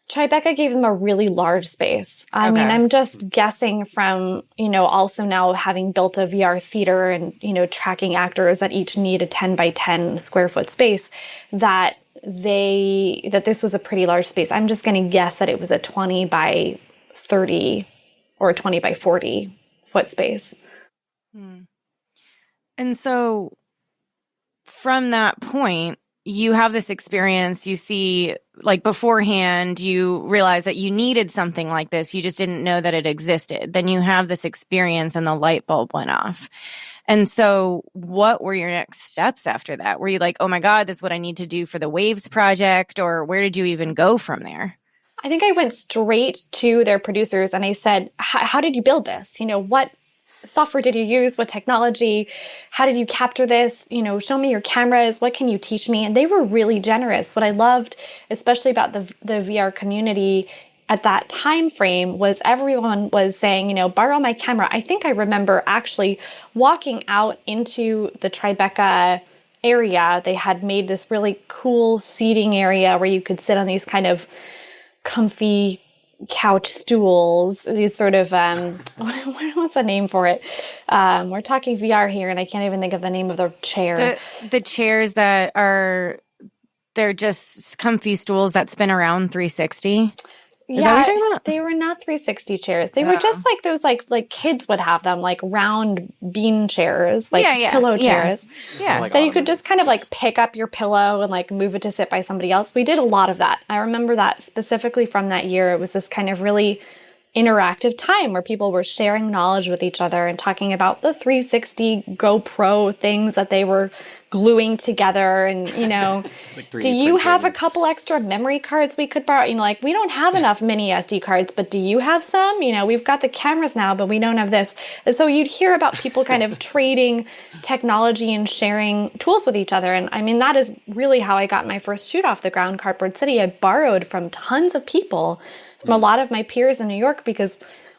Tribeca gave them a really large space. I mean, I'm just guessing from, also now having built a VR theater and, tracking actors that each need a 10 by 10 square foot space, that this was a pretty large space. I'm just going to guess that it was a 20 by 30 or a 20 by 40 foot space. And so from that point, you have this experience, you see, like beforehand, you realize that you needed something like this. You just didn't know that it existed. Then you have this experience and the light bulb went off. And so what were your next steps after that? Were you like, oh my God, this is what I need to do for the Waves project? Or where did you even go from there? I think I went straight to their producers and I said, how did you build this? What software did you use? What technology? How did you capture this? Show me your cameras. What can you teach me? And they were really generous. What I loved, especially about the VR community at that time frame, was everyone was saying, borrow my camera. I think I remember actually walking out into the Tribeca area. They had made this really cool seating area where you could sit on these kind of comfy couch stools, these sort of, what's the name for it? We're talking VR here and I can't even think of the name of the chair. The chairs that they're just comfy stools that spin around 360. Is that what you're talking about? They were not 360 chairs. They were just like those, like kids would have them, like round bean chairs, pillow chairs. Yeah. Like that you could just kind of like pick up your pillow and like move it to sit by somebody else. We did a lot of that. I remember that specifically from that year. It was this kind of really interactive time where people were sharing knowledge with each other and talking about the 360 GoPro things that they were gluing together. And, like do you have a couple extra memory cards we could borrow? We don't have enough mini SD cards, but do you have some? We've got the cameras now, but we don't have this. And so you'd hear about people kind of trading technology and sharing tools with each other. And I mean, that is really how I got my first shoot off the ground, Cardboard City. I borrowed from tons of people, from a lot of my peers in New York, because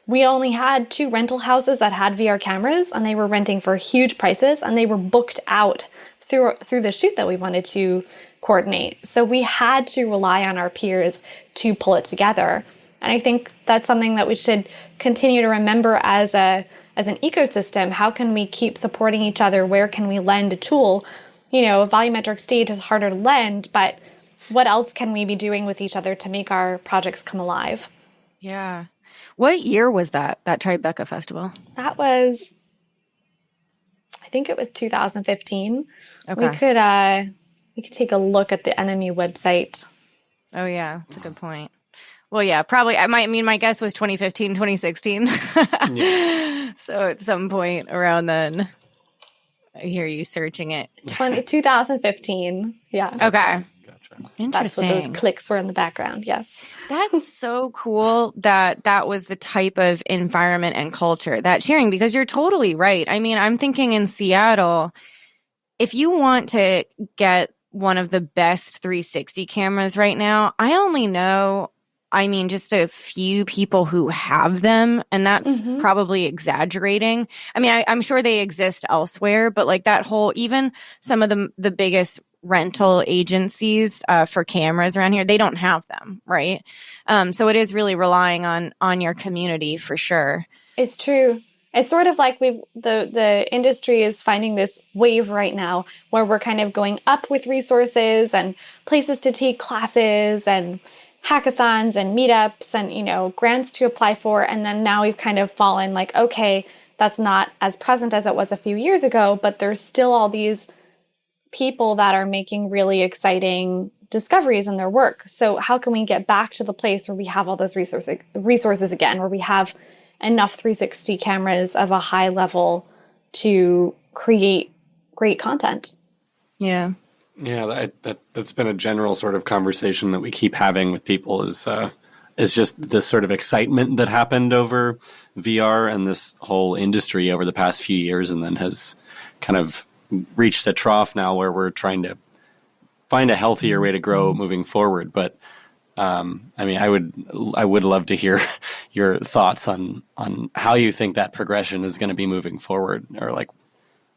we only had 2 rental houses that had VR cameras and they were renting for huge prices and they were booked out through the shoot that we wanted to coordinate. So we had to rely on our peers to pull it together. And I think that's something that we should continue to remember as an ecosystem. How can we keep supporting each other? Where can we lend a tool? A volumetric stage is harder to lend, but what else can we be doing with each other to make our projects come alive? Yeah. What year was that Tribeca Festival? That was, I think it was 2015. Okay. We could take a look at the NMU website. Oh yeah, that's a good point. Well, yeah, probably. My guess was 2015, 2016. Yeah. So at some point around then, I hear you searching it. 2015. Yeah. Okay. Interesting. That's what those clicks were in the background. Yes. That's so cool that was the type of environment and culture that sharing, because you're totally right. I mean, I'm thinking in Seattle, if you want to get one of the best 360 cameras right now, I only know, just a few people who have them, and that's probably exaggerating. I mean, I'm sure they exist elsewhere, but like that whole, even some of the biggest rental agencies for cameras around here, they don't have them, right? So it is really relying on your community for sure. It's true. It's sort of like the industry is finding this wave right now where we're kind of going up with resources and places to take classes and hackathons and meetups and, grants to apply for. And then now we've kind of fallen like, okay, that's not as present as it was a few years ago, but there's still all these people that are making really exciting discoveries in their work. So how can we get back to the place where we have all those resources again, where we have enough 360 cameras of a high level to create great content? Yeah. Yeah, that's been a general sort of conversation that we keep having with people is just this sort of excitement that happened over VR and this whole industry over the past few years, and then has kind of reached a trough now where we're trying to find a healthier way to grow moving forward. But I would love to hear your thoughts on how you think that progression is going to be moving forward, or like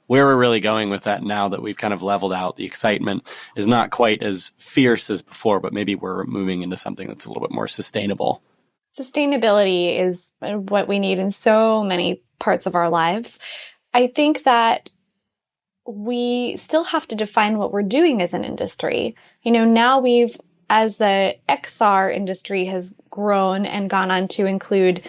where we're really going with that now that we've kind of leveled out. The excitement is not quite as fierce as before, but maybe we're moving into something that's a little bit more sustainable. Sustainability is what we need in so many parts of our lives. I think that we still have to define what we're doing as an industry. Now as the XR industry has grown and gone on to include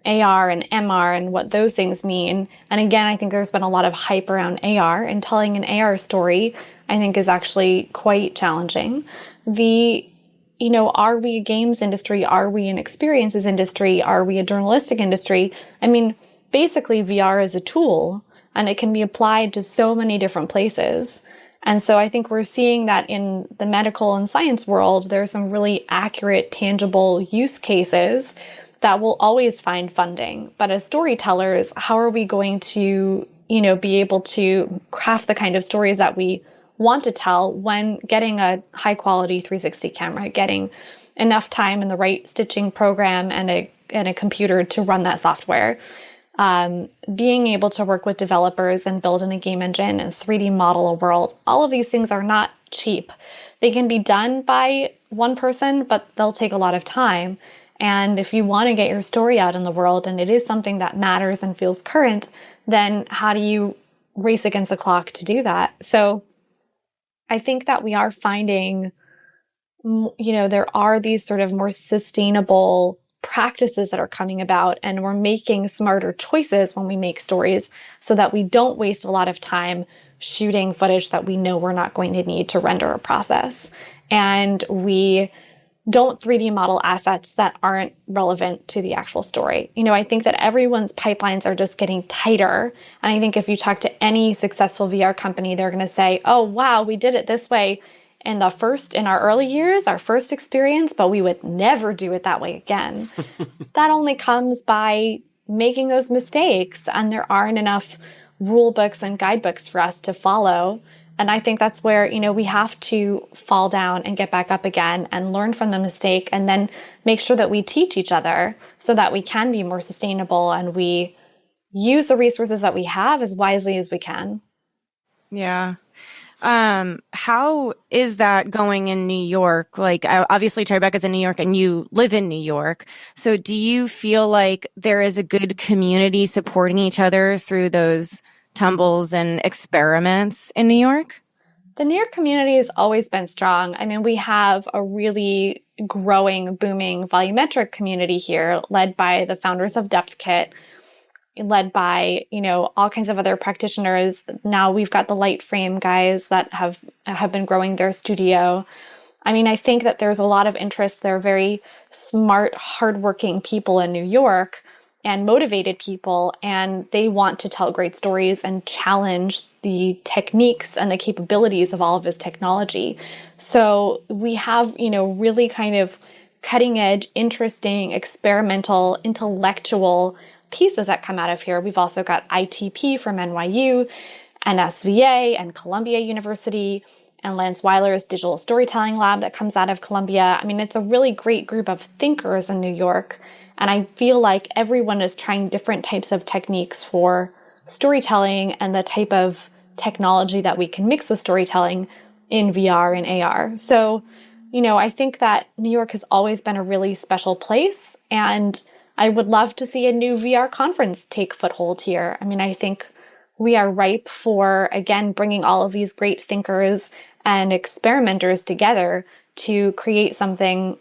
AR and MR and what those things mean. And again, I think there's been a lot of hype around AR, and telling an AR story, I think, is actually quite challenging. Are we a games industry? Are we an experiences industry? Are we a journalistic industry? Basically VR is a tool, and it can be applied to so many different places. And so I think we're seeing that in the medical and science world, there's some really accurate, tangible use cases that will always find funding. But as storytellers, how are we going to, be able to craft the kind of stories that we want to tell when getting a high quality 360 camera, getting enough time in the right stitching program and a computer to run that software? Being able to work with developers and build in a game engine and 3D model a world. All of these things are not cheap. They can be done by one person, but they'll take a lot of time. And if you want to get your story out in the world and it is something that matters and feels current, then how do you race against the clock to do that? So I think that we are finding, there are these sort of more sustainable practices that are coming about, and we're making smarter choices when we make stories so that we don't waste a lot of time shooting footage that we know we're not going to need to render a process. And we don't 3D model assets that aren't relevant to the actual story. I think that everyone's pipelines are just getting tighter. And I think if you talk to any successful VR company, they're going to say, oh, wow, we did it this way in our early years, our first experience, but we would never do it that way again. That only comes by making those mistakes. And there aren't enough rule books and guidebooks for us to follow. And I think that's where, we have to fall down and get back up again and learn from the mistake, and then make sure that we teach each other so that we can be more sustainable and we use the resources that we have as wisely as we can. Yeah. How is that going in New York? Like, obviously Tribeca's in New York and you live in New York. So do you feel like there is a good community supporting each other through those tumbles and experiments in New York? The New York community has always been strong. We have a really growing, booming volumetric community here, led by the founders of DepthKit, led by, all kinds of other practitioners. Now we've got the Light Frame guys that have been growing their studio. I think that there's a lot of interest. They're very smart, hardworking people in New York, and motivated people, and they want to tell great stories and challenge the techniques and the capabilities of all of this technology. So we have, really kind of cutting edge, interesting, experimental, intellectual pieces that come out of here. We've also got ITP from NYU and SVA and Columbia University and Lance Weiler's Digital Storytelling Lab that comes out of Columbia. It's a really great group of thinkers in New York. And I feel like everyone is trying different types of techniques for storytelling and the type of technology that we can mix with storytelling in VR and AR. So, I think that New York has always been a really special place. And I would love to see a new VR conference take foothold here. I mean, I think we are ripe for, again, bringing all of these great thinkers and experimenters together to create something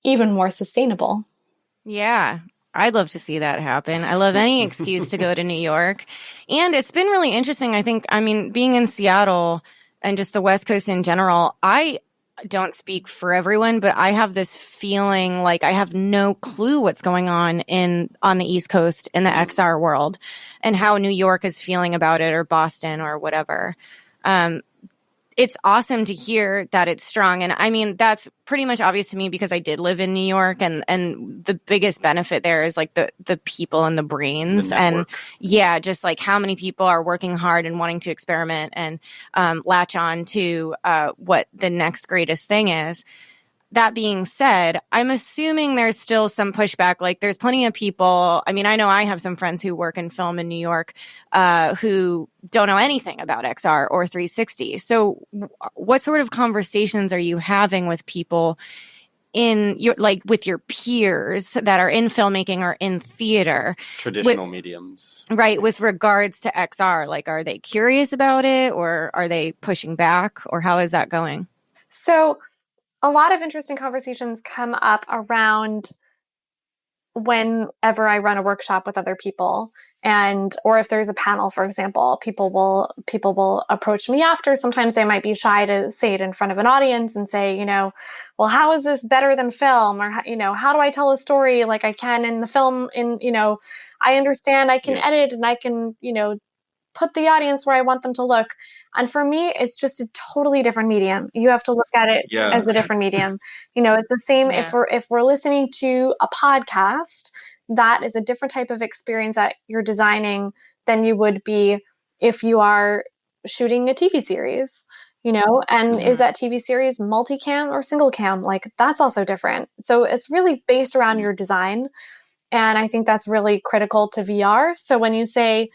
even more sustainable. Yeah, I'd love to see that happen. I love any excuse to go to New York. And it's been really interesting. I mean, being in Seattle and just the West Coast in general, I don't speak for everyone, but I have this feeling like I have no clue what's going on the East Coast in the XR world and how New York is feeling about it, or Boston or whatever. It's awesome to hear that it's strong. And I mean, that's pretty much obvious to me because I did live in New York, and the biggest benefit there is like the people and the brains, and yeah, just like how many people are working hard and wanting to experiment and latch on to what the next greatest thing is. That being said, I'm assuming there's still some pushback. Like there's plenty of people. I mean, I know I have some friends who work in film in New York who don't know anything about XR or 360. So what sort of conversations are you having with people in your, like with your peers that are in filmmaking or in theater? Traditional mediums. Right. With regards to XR, like, are they curious about it, or are they pushing back, or how is that going? So a lot of interesting conversations come up around whenever I run a workshop with other people, or if there's a panel, for example, people will approach me after. Sometimes they might be shy to say it in front of an audience and say, well, how is this better than film? Or, how do I tell a story like I can in the film? I understand I can edit and I can, put the audience where I want them to look. And for me, it's just a totally different medium. You have to look at it as a different medium. It's the same if we're listening to a podcast, that is a different type of experience that you're designing than you would be if you are shooting a TV series, and is that TV series multicam or single cam? Like that's also different. So it's really based around your design. And I think that's really critical to VR. So when you say,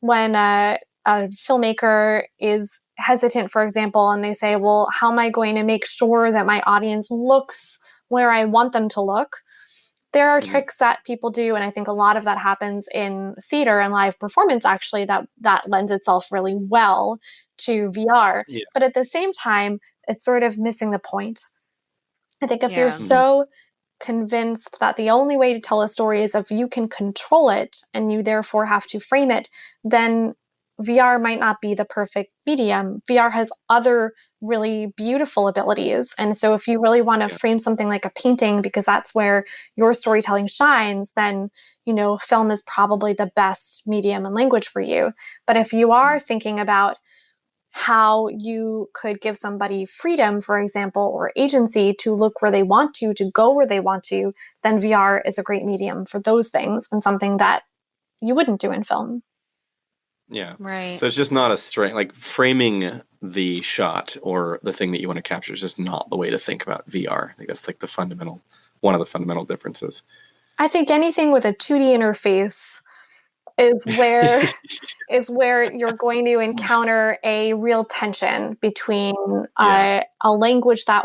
when a filmmaker is hesitant, for example, and they say, well, how am I going to make sure that my audience looks where I want them to look? There are tricks that people do. And I think a lot of that happens in theater and live performance, actually, that lends itself really well to VR. Yeah. But at the same time, it's sort of missing the point. I think if you're so convinced that the only way to tell a story is if you can control it and you therefore have to frame it, then VR might not be the perfect medium. VR has other really beautiful abilities. And so if you really want to frame something like a painting because that's where your storytelling shines, then, film is probably the best medium and language for you. But if you are thinking about how you could give somebody freedom, for example, or agency to look where they want to go where they want to, then VR is a great medium for those things and something that you wouldn't do in film. Yeah. Right. So it's just not a straight, like framing the shot or the thing that you want to capture is just not the way to think about VR. I think that's like one of the fundamental differences. I think anything with a 2D interface is where you're going to encounter a real tension between a language that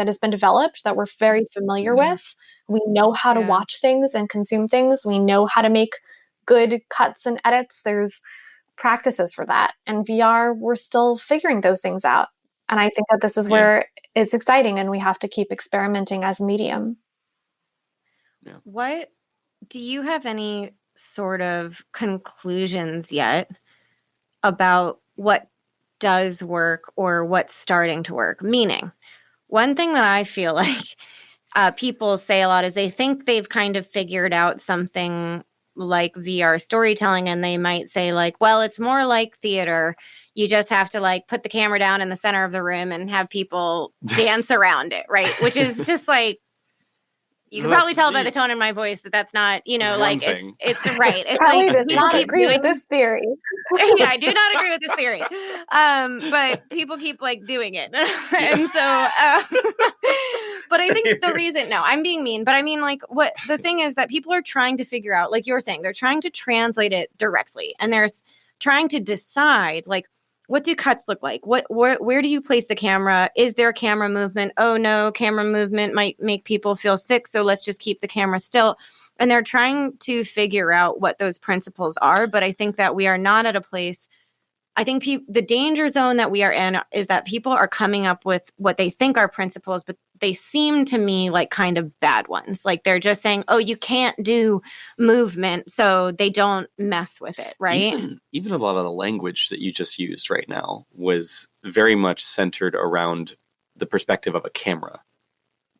has been developed, that we're very familiar with. We know how to watch things and consume things. We know how to make good cuts and edits. There's practices for that. And VR, we're still figuring those things out. And I think that this is where it's exciting, and we have to keep experimenting as a medium. Yeah. What do you have any sort of conclusions yet about what does work or what's starting to work? Meaning, one thing that I feel like people say a lot is they think they've kind of figured out something like VR storytelling, and they might say like, well, it's more like theater. You just have to like put the camera down in the center of the room and have people dance around it, right? Which is just like, you can probably tell by the tone in my voice that that's not, like it's right. It's Kelly does not agree with this theory. Yeah, I do not agree with this theory. But people keep like doing it. And so, but I think the reason, no, I'm being mean, but I mean like what the thing is that people are trying to figure out, like you were saying, they're trying to translate it directly, and they're trying to decide like, what do cuts look like? Where do you place the camera? Is there camera movement? Oh no, camera movement might make people feel sick, so let's just keep the camera still. And they're trying to figure out what those principles are, but I think that we are not at a place. I think the danger zone that we are in is that people are coming up with what they think are principles, but they seem to me like kind of bad ones. Like they're just saying, oh, you can't do movement, so they don't mess with it, right? Even a lot of the language that you just used right now was very much centered around the perspective of a camera,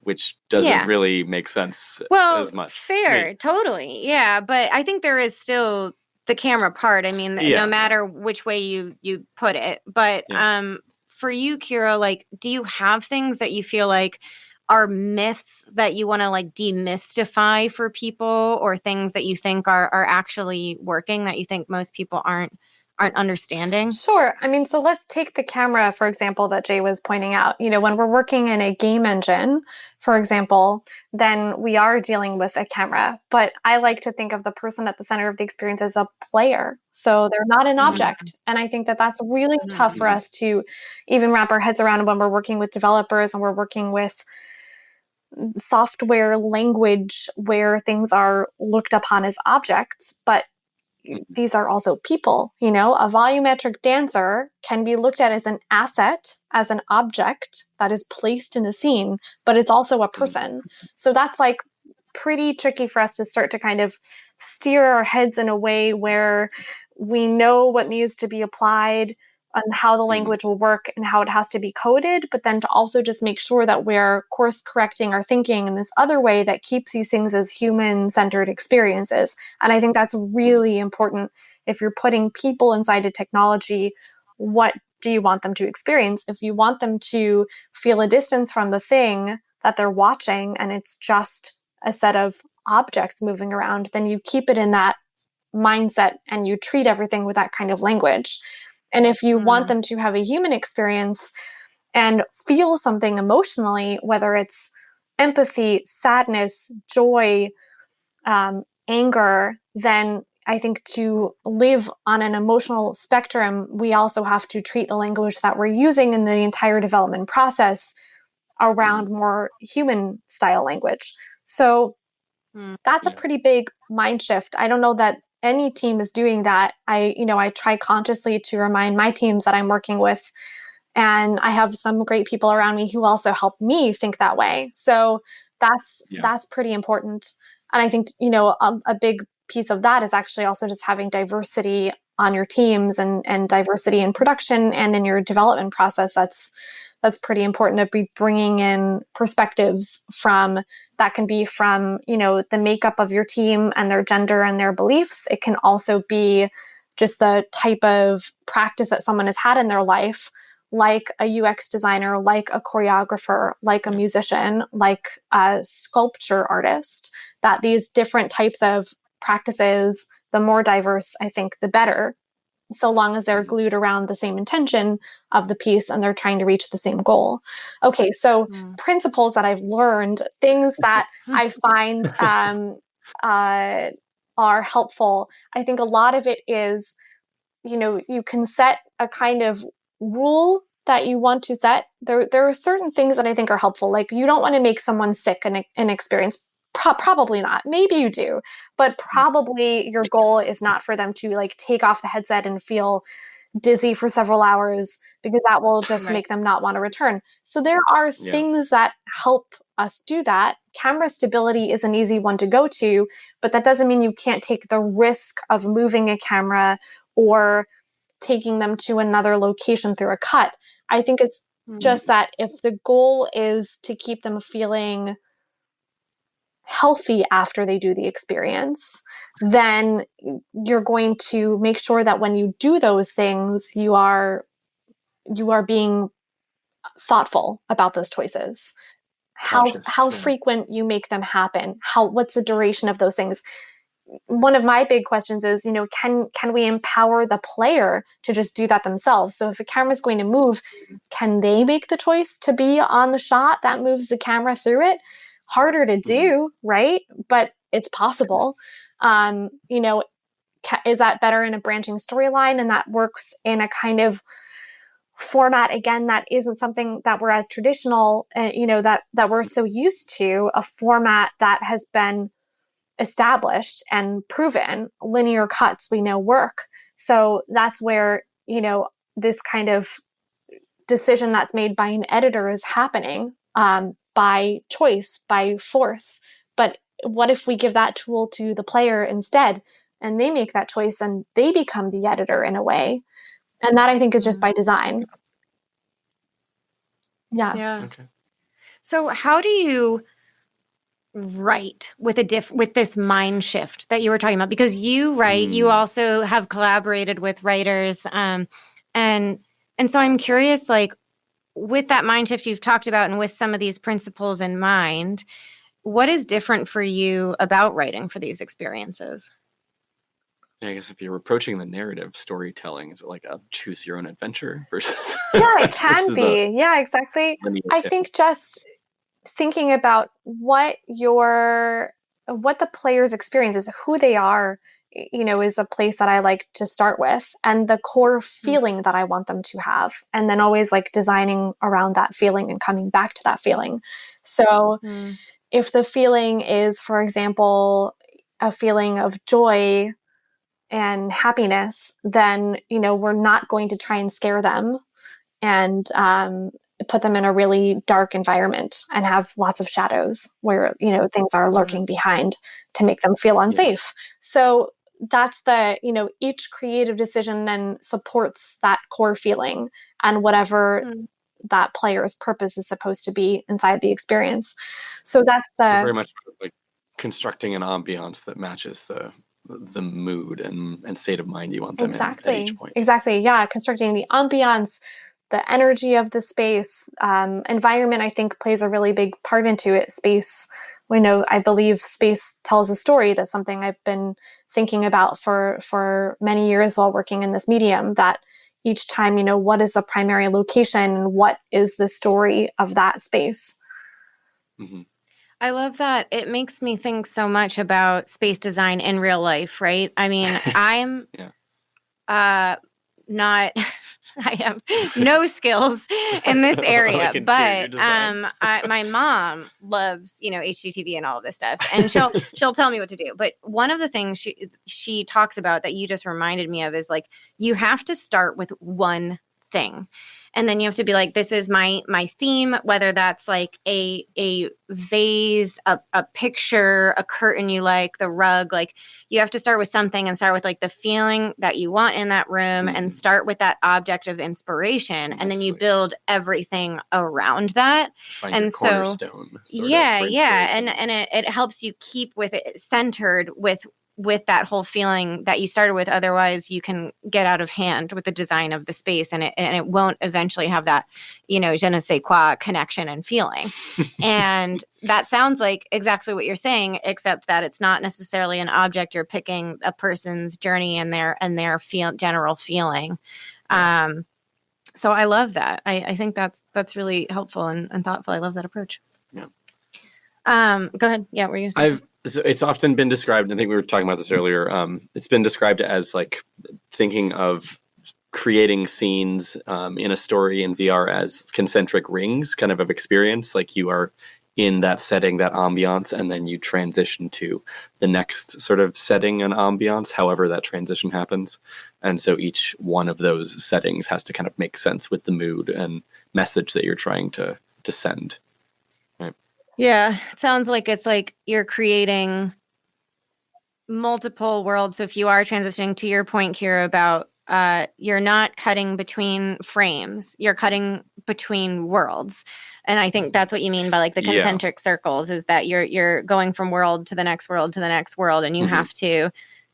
which doesn't really make sense as much. Fair, totally. Yeah, but I think there is still the camera part. I mean, no matter which way you put it. But for you, Kiira, like, do you have things that you feel like are myths that you want to like demystify for people, or things that you think are actually working that you think most people aren't understanding? Sure. I mean, so let's take the camera, for example, that Jay was pointing out. You know, when we're working in a game engine, for example, then we are dealing with a camera. But I like to think of the person at the center of the experience as a player. So they're not an object. And I think that that's really tough for us to even wrap our heads around when we're working with developers and we're working with software language where things are looked upon as objects, but these are also people. You know, a volumetric dancer can be looked at as an asset, as an object that is placed in a scene, but it's also a person. So that's like pretty tricky for us to start to kind of steer our heads in a way where we know what needs to be applied and how the language will work and how it has to be coded, but then to also just make sure that we're course correcting our thinking in this other way that keeps these things as human-centered experiences. And I think that's really important. If you're putting people inside a technology, what do you want them to experience? If you want them to feel a distance from the thing that they're watching and it's just a set of objects moving around, then you keep it in that mindset and you treat everything with that kind of language. And if you want them to have a human experience and feel something emotionally, whether it's empathy, sadness, joy, anger, then I think to live on an emotional spectrum, we also have to treat the language that we're using in the entire development process around more human style language. So that's a pretty big mind shift. I don't know that any team is doing that. I try consciously to remind my teams that I'm working with, and I have some great people around me who also help me think that way. So that's pretty important. And I think, a big piece of that is actually also just having diversity on your teams and diversity in production and in your development process. That's pretty important, to be bringing in perspectives that can be from, the makeup of your team and their gender and their beliefs. It can also be just the type of practice that someone has had in their life, like a UX designer, like a choreographer, like a musician, like a sculpture artist, that these different types of practices, the more diverse, I think, the better, so long as they're glued around the same intention of the piece and they're trying to reach the same goal. Okay, so principles that I've learned, things that I find are helpful. I think a lot of it is, you can set a kind of rule that you want to set. There are certain things that I think are helpful. Like, you don't want to make someone sick in an experience. Probably not. Maybe you do, but probably your goal is not for them to like take off the headset and feel dizzy for several hours, because that will just make them not want to return. So there are things that help us do that. Camera stability is an easy one to go to, but that doesn't mean you can't take the risk of moving a camera or taking them to another location through a cut. I think it's just that if the goal is to keep them feeling healthy after they do the experience, then you're going to make sure that when you do those things, you are being thoughtful about those choices. How frequent you make them happen, what's the duration of those things. One of my big questions is, can we empower the player to just do that themselves? So if a camera is going to move, can they make the choice to be on the shot that moves the camera through it? Harder to do, right? But it's possible. is that better in a branching storyline? And that works in a kind of format, again, that isn't something that we're as traditional, that we're so used to, a format that has been established and proven. Linear cuts we know work. So that's where, this kind of decision that's made by an editor is happening, by choice, by force. But what if we give that tool to the player instead, and they make that choice and they become the editor in a way? And that, I think, is just by design. Yeah. Okay. So how do you write with with this mind shift that you were talking about? Because you write, you also have collaborated with writers, and so I'm curious, like, with that mind shift you've talked about and with some of these principles in mind, what is different for you about writing for these experiences? I guess if you're approaching the narrative storytelling, is it like a choose your own adventure versus? Yeah, it can be. Yeah, exactly. I think just thinking about what the player's experience is, who they are, is a place that I like to start with, and the core feeling that I want them to have, and then always like designing around that feeling and coming back to that feeling. So if the feeling is, for example, a feeling of joy and happiness, then, we're not going to try and scare them and put them in a really dark environment and have lots of shadows where, things are lurking behind to make them feel unsafe. So that's each creative decision then supports that core feeling and whatever that player's purpose is supposed to be inside the experience. So that's so very much like constructing an ambiance that matches the mood and state of mind you want them in at each point. Exactly. Yeah. Constructing the ambiance, the energy of the space, environment, I think, plays a really big part into it. Space, I believe space tells a story. That's something I've been thinking about for many years while working in this medium, that each time, what is the primary location and what is the story of that space? Mm-hmm. I love that. It makes me think so much about space design in real life, right? I mean, I'm not, I have no skills in this area, but my mom loves, HGTV and all of this stuff, and she'll tell me what to do. But one of the things she talks about that you just reminded me of is, like, you have to start with one thing. And then you have to be like, this is my theme, whether that's like a vase, a picture, a curtain you like, the rug. Like, you have to start with something and start with like the feeling that you want in that room and start with that object of inspiration. And then you build everything around that. Find your cornerstone. And it helps you keep with it centered with that whole feeling that you started with. Otherwise you can get out of hand with the design of the space, and it won't eventually have that, je ne sais quoi connection and feeling. And that sounds like exactly what you're saying, except that it's not necessarily an object. You're picking a person's journey and their general feeling. So I love that. I think that's really helpful and thoughtful. I love that approach. Yeah. Go ahead. Yeah. What were you saying? So it's often been described, I think we were talking about this earlier, it's been described as like thinking of creating scenes in a story in VR as concentric rings kind of experience. Like, you are in that setting, that ambiance, and then you transition to the next sort of setting and ambiance, however that transition happens. And so each one of those settings has to kind of make sense with the mood and message that you're trying to send. Yeah, it sounds like it's like you're creating multiple worlds. So if you are transitioning, to your point, Kiira, about you're not cutting between frames, you're cutting between worlds. And I think that's what you mean by like the concentric circles, is that you're going from world to the next world to the next world, and you have to.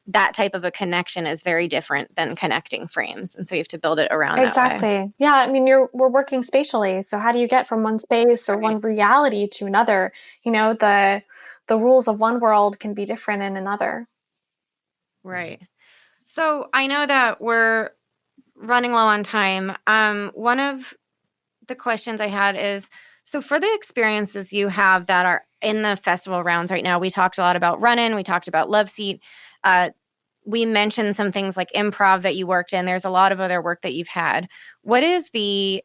That type of a connection is very different than connecting frames. And so you have to build it around that way. Yeah. I mean, we're working spatially. So how do you get from one space or one reality to another? The rules of one world can be different in another. Right. So I know that we're running low on time. One of the questions I had is, so for the experiences you have that are in the festival rounds right now, we talked a lot about Runnin, we talked about Loveseat. we mentioned some things like improv that you worked in. There's a lot of other work that you've had. What is the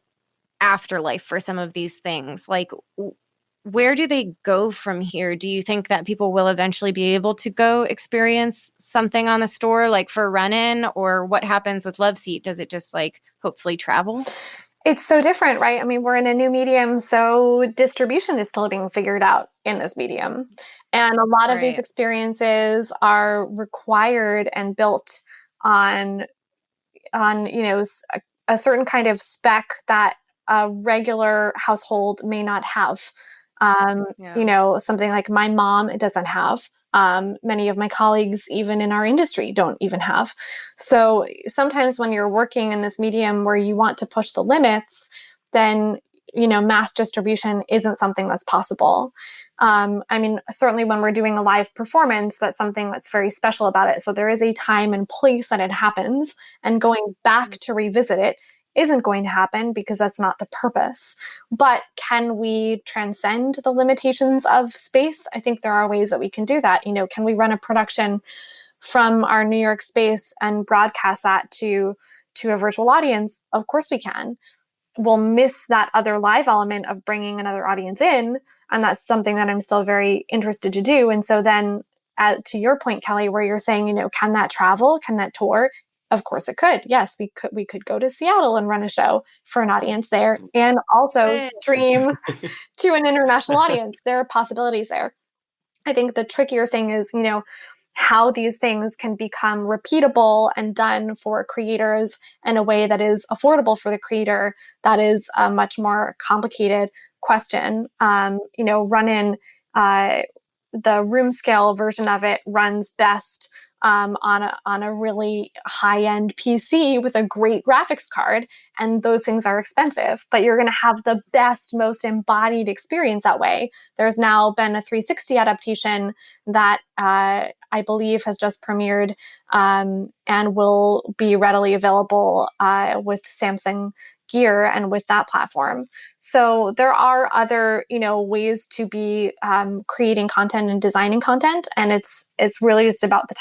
afterlife for some of these things? Like, where do they go from here? Do you think that people will eventually be able to go experience something on the store, like for Runnin, or what happens with Loveseat? Does it just like hopefully travel? It's so different, right? I mean, we're in a new medium, so distribution is still being figured out in this medium. And a lot of these experiences are required and built on a certain kind of spec that a regular household may not have. Something like my mom doesn't have. Many of my colleagues, even in our industry, don't even have. So sometimes when you're working in this medium where you want to push the limits, then mass distribution isn't something that's possible. Certainly when we're doing a live performance, that's something that's very special about it. So there is a time and place that it happens, and going back to revisit it isn't going to happen because that's not the purpose. But can we transcend the limitations of space? I think there are ways that we can do that. Can we run a production from our New York space and broadcast that to a virtual audience? Of course we can. We'll miss that other live element of bringing another audience in. And that's something that I'm still very interested to do. And so then to your point, Kelly, where you're saying, can that travel? Can that tour? Of course it could. Yes, we could go to Seattle and run a show for an audience there and also stream to an international audience. There are possibilities there. I think the trickier thing is, how these things can become repeatable and done for creators in a way that is affordable for the creator. That is a much more complicated question. Runnin, the room scale version of it runs best on a really high-end PC with a great graphics card, and those things are expensive, but you're going to have the best, most embodied experience that way. There's now been a 360 adaptation that I believe has just premiered and will be readily available with Samsung Gear and with that platform. So there are other, ways to be creating content and designing content, and it's really just about the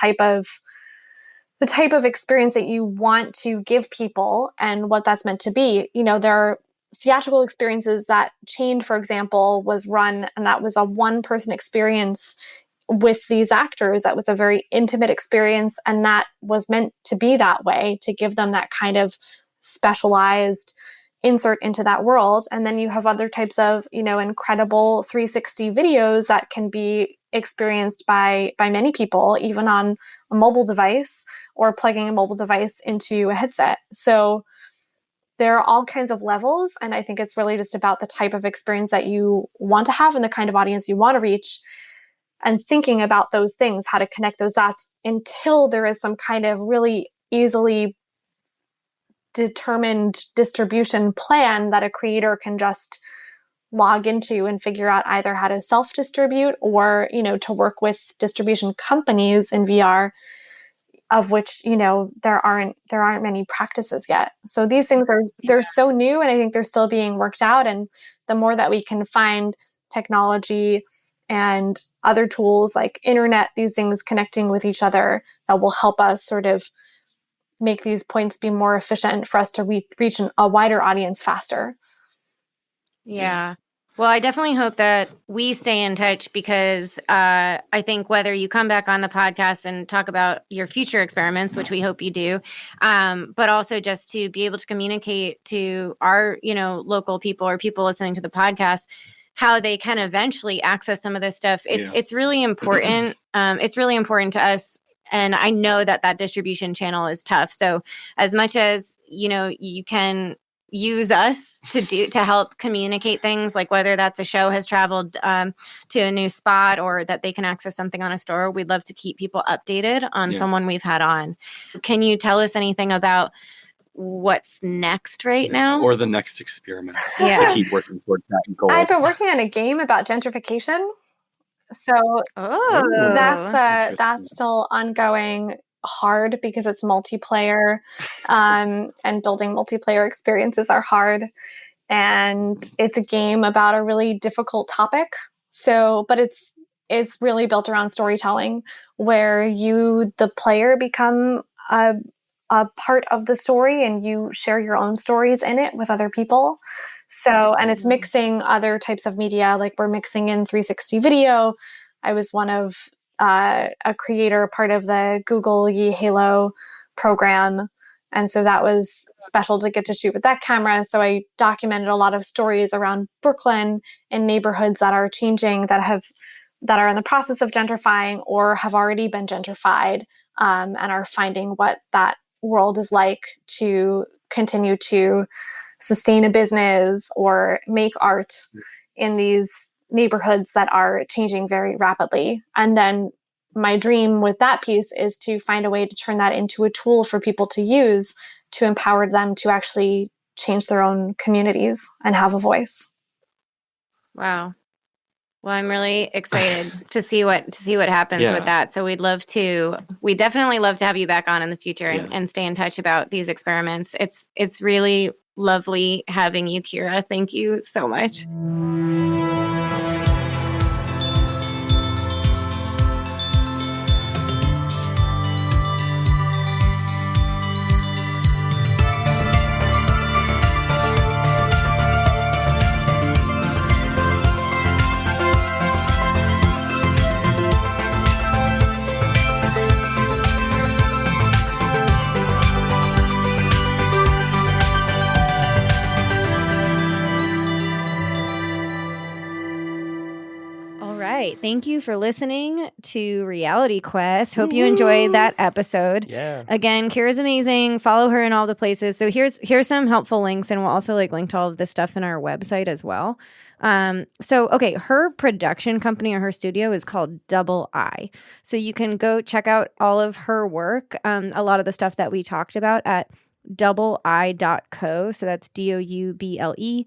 type of experience that you want to give people and what that's meant to be. There are theatrical experiences that Chained, for example, was run, and that was a one-person experience with these actors. That was a very intimate experience, and that was meant to be that way, to give them that kind of specialized insert into that world. And then you have other types of, incredible 360 videos that can be experienced by many people, even on a mobile device or plugging a mobile device into a headset. So there are all kinds of levels. And I think it's really just about the type of experience that you want to have and the kind of audience you want to reach, and thinking about those things, how to connect those dots until there is some kind of really easily determined distribution plan that a creator can just log into and figure out either how to self-distribute or, to work with distribution companies in VR, of which, there aren't many practices yet. So these things they're so new, and I think they're still being worked out. And the more that we can find technology and other tools like internet, these things connecting with each other, that will help us sort of make these points be more efficient for us to reach a wider audience faster. Yeah. Well, I definitely hope that we stay in touch, because I think whether you come back on the podcast and talk about your future experiments, which we hope you do, but also just to be able to communicate to our, local people or people listening to the podcast, how they can eventually access some of this stuff. It's really important. It's really important to us. And I know that distribution channel is tough. So as much as, you can use us to help communicate things, like whether that's a show has traveled to a new spot or that they can access something on a store, we'd love to keep people updated on someone we've had on. Can you tell us anything about what's next right now? Or the next experiments to keep working towards that goal? I've been working on a game about gentrification. So that's still ongoing, hard because it's multiplayer, and building multiplayer experiences are hard. And it's a game about a really difficult topic. So, but it's it's really built around storytelling, where you, the player, become a part of the story and you share your own stories in it with other people. So, and it's mixing other types of media, like we're mixing in 360 video. I was one of a creator, part of the Google Ye Halo program. And so that was special to get to shoot with that camera. So I documented a lot of stories around Brooklyn and neighborhoods that are changing, that are in the process of gentrifying or have already been gentrified, and are finding what that world is like to continue to sustain a business or make art in these neighborhoods that are changing very rapidly. And then my dream with that piece is to find a way to turn that into a tool for people to use to empower them to actually change their own communities and have a voice. Wow. Well, I'm really excited to see what happens with that. So we'd definitely love to have you back on in the future and stay in touch about these experiments. It's really lovely having you, Kiira. Thank you so much. Thank you for listening to Reality Quest. Hope you enjoyed that episode. Yeah. Again, Kiira's amazing. Follow her in all the places. So here's some helpful links, and we'll also link to all of this stuff in our website as well. Her production company or her studio is called Double I. So you can go check out all of her work, a lot of the stuff that we talked about at doubleye.co. So that's DOUBLEEYE.co.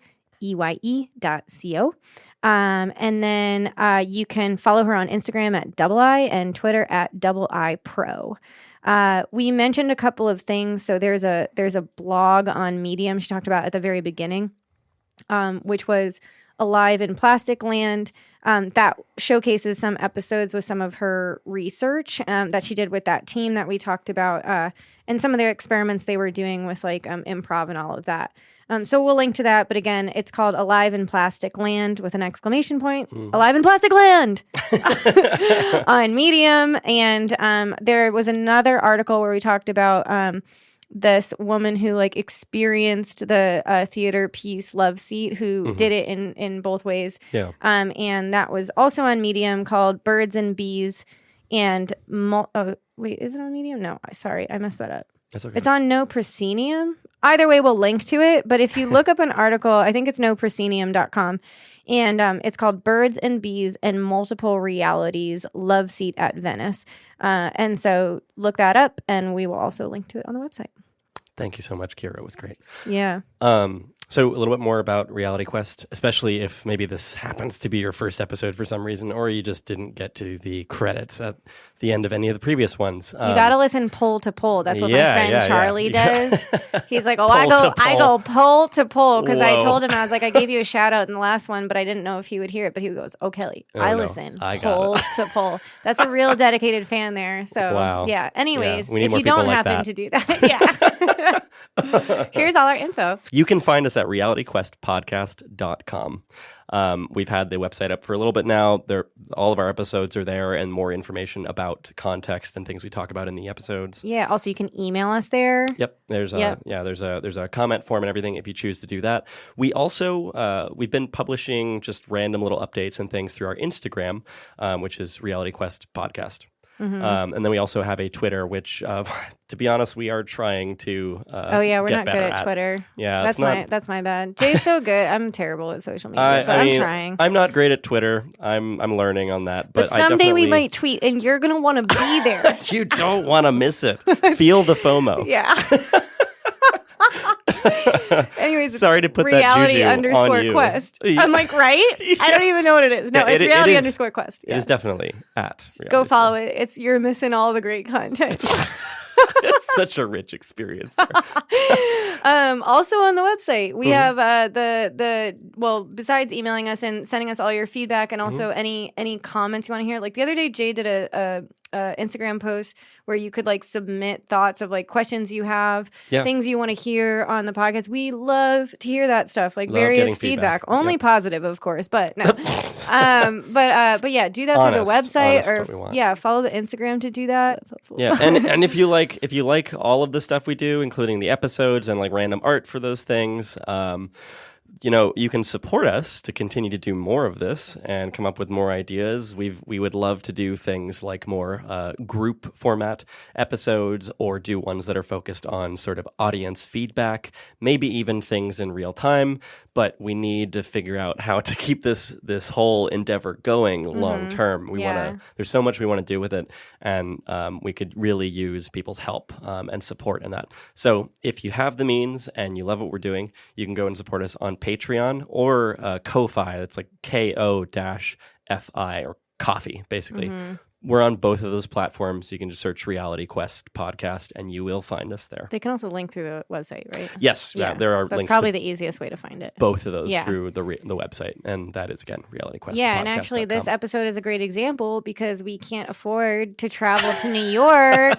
And then you can follow her on Instagram at Double I and Twitter at Double I Pro. We mentioned a couple of things. So there's a blog on Medium she talked about at the very beginning, which was Alive in Plastic Land, that showcases some episodes with some of her research that she did with that team that we talked about, and some of their experiments they were doing with improv and all of that. So we'll link to that. But again, it's called Alive in Plastic Land with an exclamation point. Alive in Plastic Land on Medium. And there was another article where we talked about this woman who experienced the theater piece Loveseat, who did it in both ways. Yeah. And that was also on Medium, called Birds and Bees and wait, is it on Medium? No, sorry, I messed that up. That's okay. It's on No Proscenium. Either way, we'll link to it. But if you look up an article, I think it's noproscenium.com. And it's called Birds and Bees and Multiple Realities, Loveseat at Venice. And so look that up, and we will also link to it on the website. Thank you so much, Kiira. It was great. Yeah. So a little bit more about Reality Quest, especially if maybe this happens to be your first episode for some reason, or you just didn't get to the credits at the end of any of the previous ones. You got to listen poll to poll. That's what my friend Charlie does. He's like, I go poll to poll, because I told him, I was like, I gave you a shout out in the last one, but I didn't know if he would hear it. But he goes, oh, Kelly, listen poll to poll. That's a real dedicated fan there. So yeah. Anyways, if you don't happen to do that, here's all our info. You can find us at realityquestpodcast.com. We've had the website up for a little bit now. All of our episodes are there, and more information about context and things we talk about in the episodes. Yeah. Also, you can email us there. Yep. There's a comment form and everything if you choose to do that. We also we've been publishing just random little updates and things through our Instagram, which is Reality Quest Podcast. And then we also have a Twitter, which, to be honest, we are trying to. We're not good at Twitter. Yeah, that's my bad. Jay's so good. I'm terrible at social media, but I'm trying. I'm not great at Twitter. I'm learning on that. But someday we might tweet, and you're gonna want to be there. You don't want to miss it. Feel the FOMO. Yeah. Anyways, sorry to put reality that juju _quest. on you. I'm like, right? Yeah. I don't even know what it is. No, it's reality _quest. Yeah. It is definitely at reality. Go follow it. You're missing all the great content. It's such a rich experience there. Also on the website, we have besides emailing us and sending us all your feedback and also any comments you want to hear. Like the other day, Jay did a Instagram post where you could like submit thoughts of like questions you have, things you want to hear on the podcast. We love to hear that stuff, like Love various getting feedback. feedback. Only positive, of course, but no. But yeah, do that through the website Honest, what we want. or follow the Instagram to do that. That's helpful. Yeah, and if you like all of the stuff we do, including the episodes and like random art for those things, you can support us to continue to do more of this and come up with more ideas. We would love to do things like more group format episodes, or do ones that are focused on sort of audience feedback, maybe even things in real time. But we need to figure out how to keep this whole endeavor going long term. There's so much we want to do with it, and we could really use people's help and support in that. So if you have the means and you love what we're doing, you can go and support us on Patreon or Ko-Fi. That's like KO-FI, or coffee, basically. We're on both of those platforms. You can just search Reality Quest Podcast and you will find us there. They can also link through the website, right? Yes, there are That's links probably to the easiest way to find it. both of those through the website. And that is, again, Reality Quest Podcast. Yeah, and actually this episode is a great example because we can't afford to travel to New York.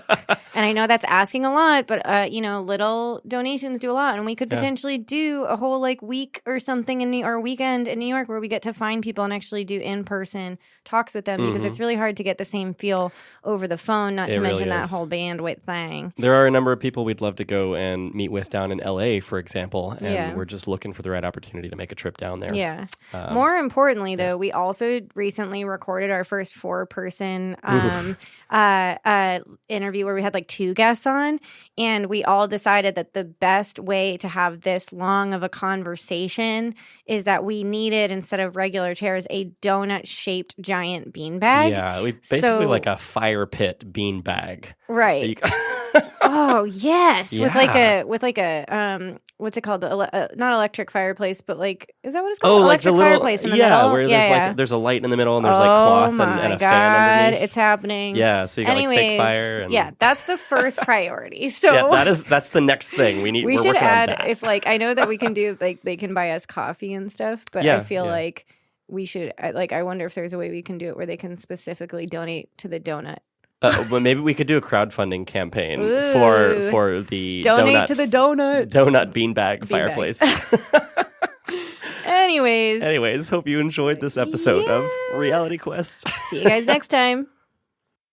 And I know that's asking a lot, but little donations do a lot. And we could potentially do a whole like week or something or weekend in New York where we get to find people and actually do in-person talks with them, because it's really hard to get the same feel over the phone, not to mention that whole bandwidth thing. There are a number of people we'd love to go and meet with down in LA, for example, and we're just looking for the right opportunity to make a trip down there. Yeah. More importantly, though, we also recently recorded our first 4-person interview where we had like 2 guests on, and we all decided that the best way to have this long of a conversation is that we needed, instead of regular chairs, a donut-shaped giant beanbag. Yeah, we basically like a fire pit beanbag. Right. Oh yes, with like a what's it called? Not electric fireplace, but like, is that what it's called? Oh, Electric like the little fireplace in the middle. Where there's like there's a light in the middle and there's like cloth and a fan underneath. It's happening. Yeah, so you got like fake fire. And... Yeah, that's the first priority. So that's the next thing we need. We we're should add on that. if like I know that we can do like they can buy us coffee and stuff, but I feel like we should I wonder if there's a way we can do it where they can specifically donate to the donut. Well, maybe we could do a crowdfunding campaign for the donate to the donut beanbag fireplace. Anyways, hope you enjoyed this episode of Reality Quest. See you guys next time.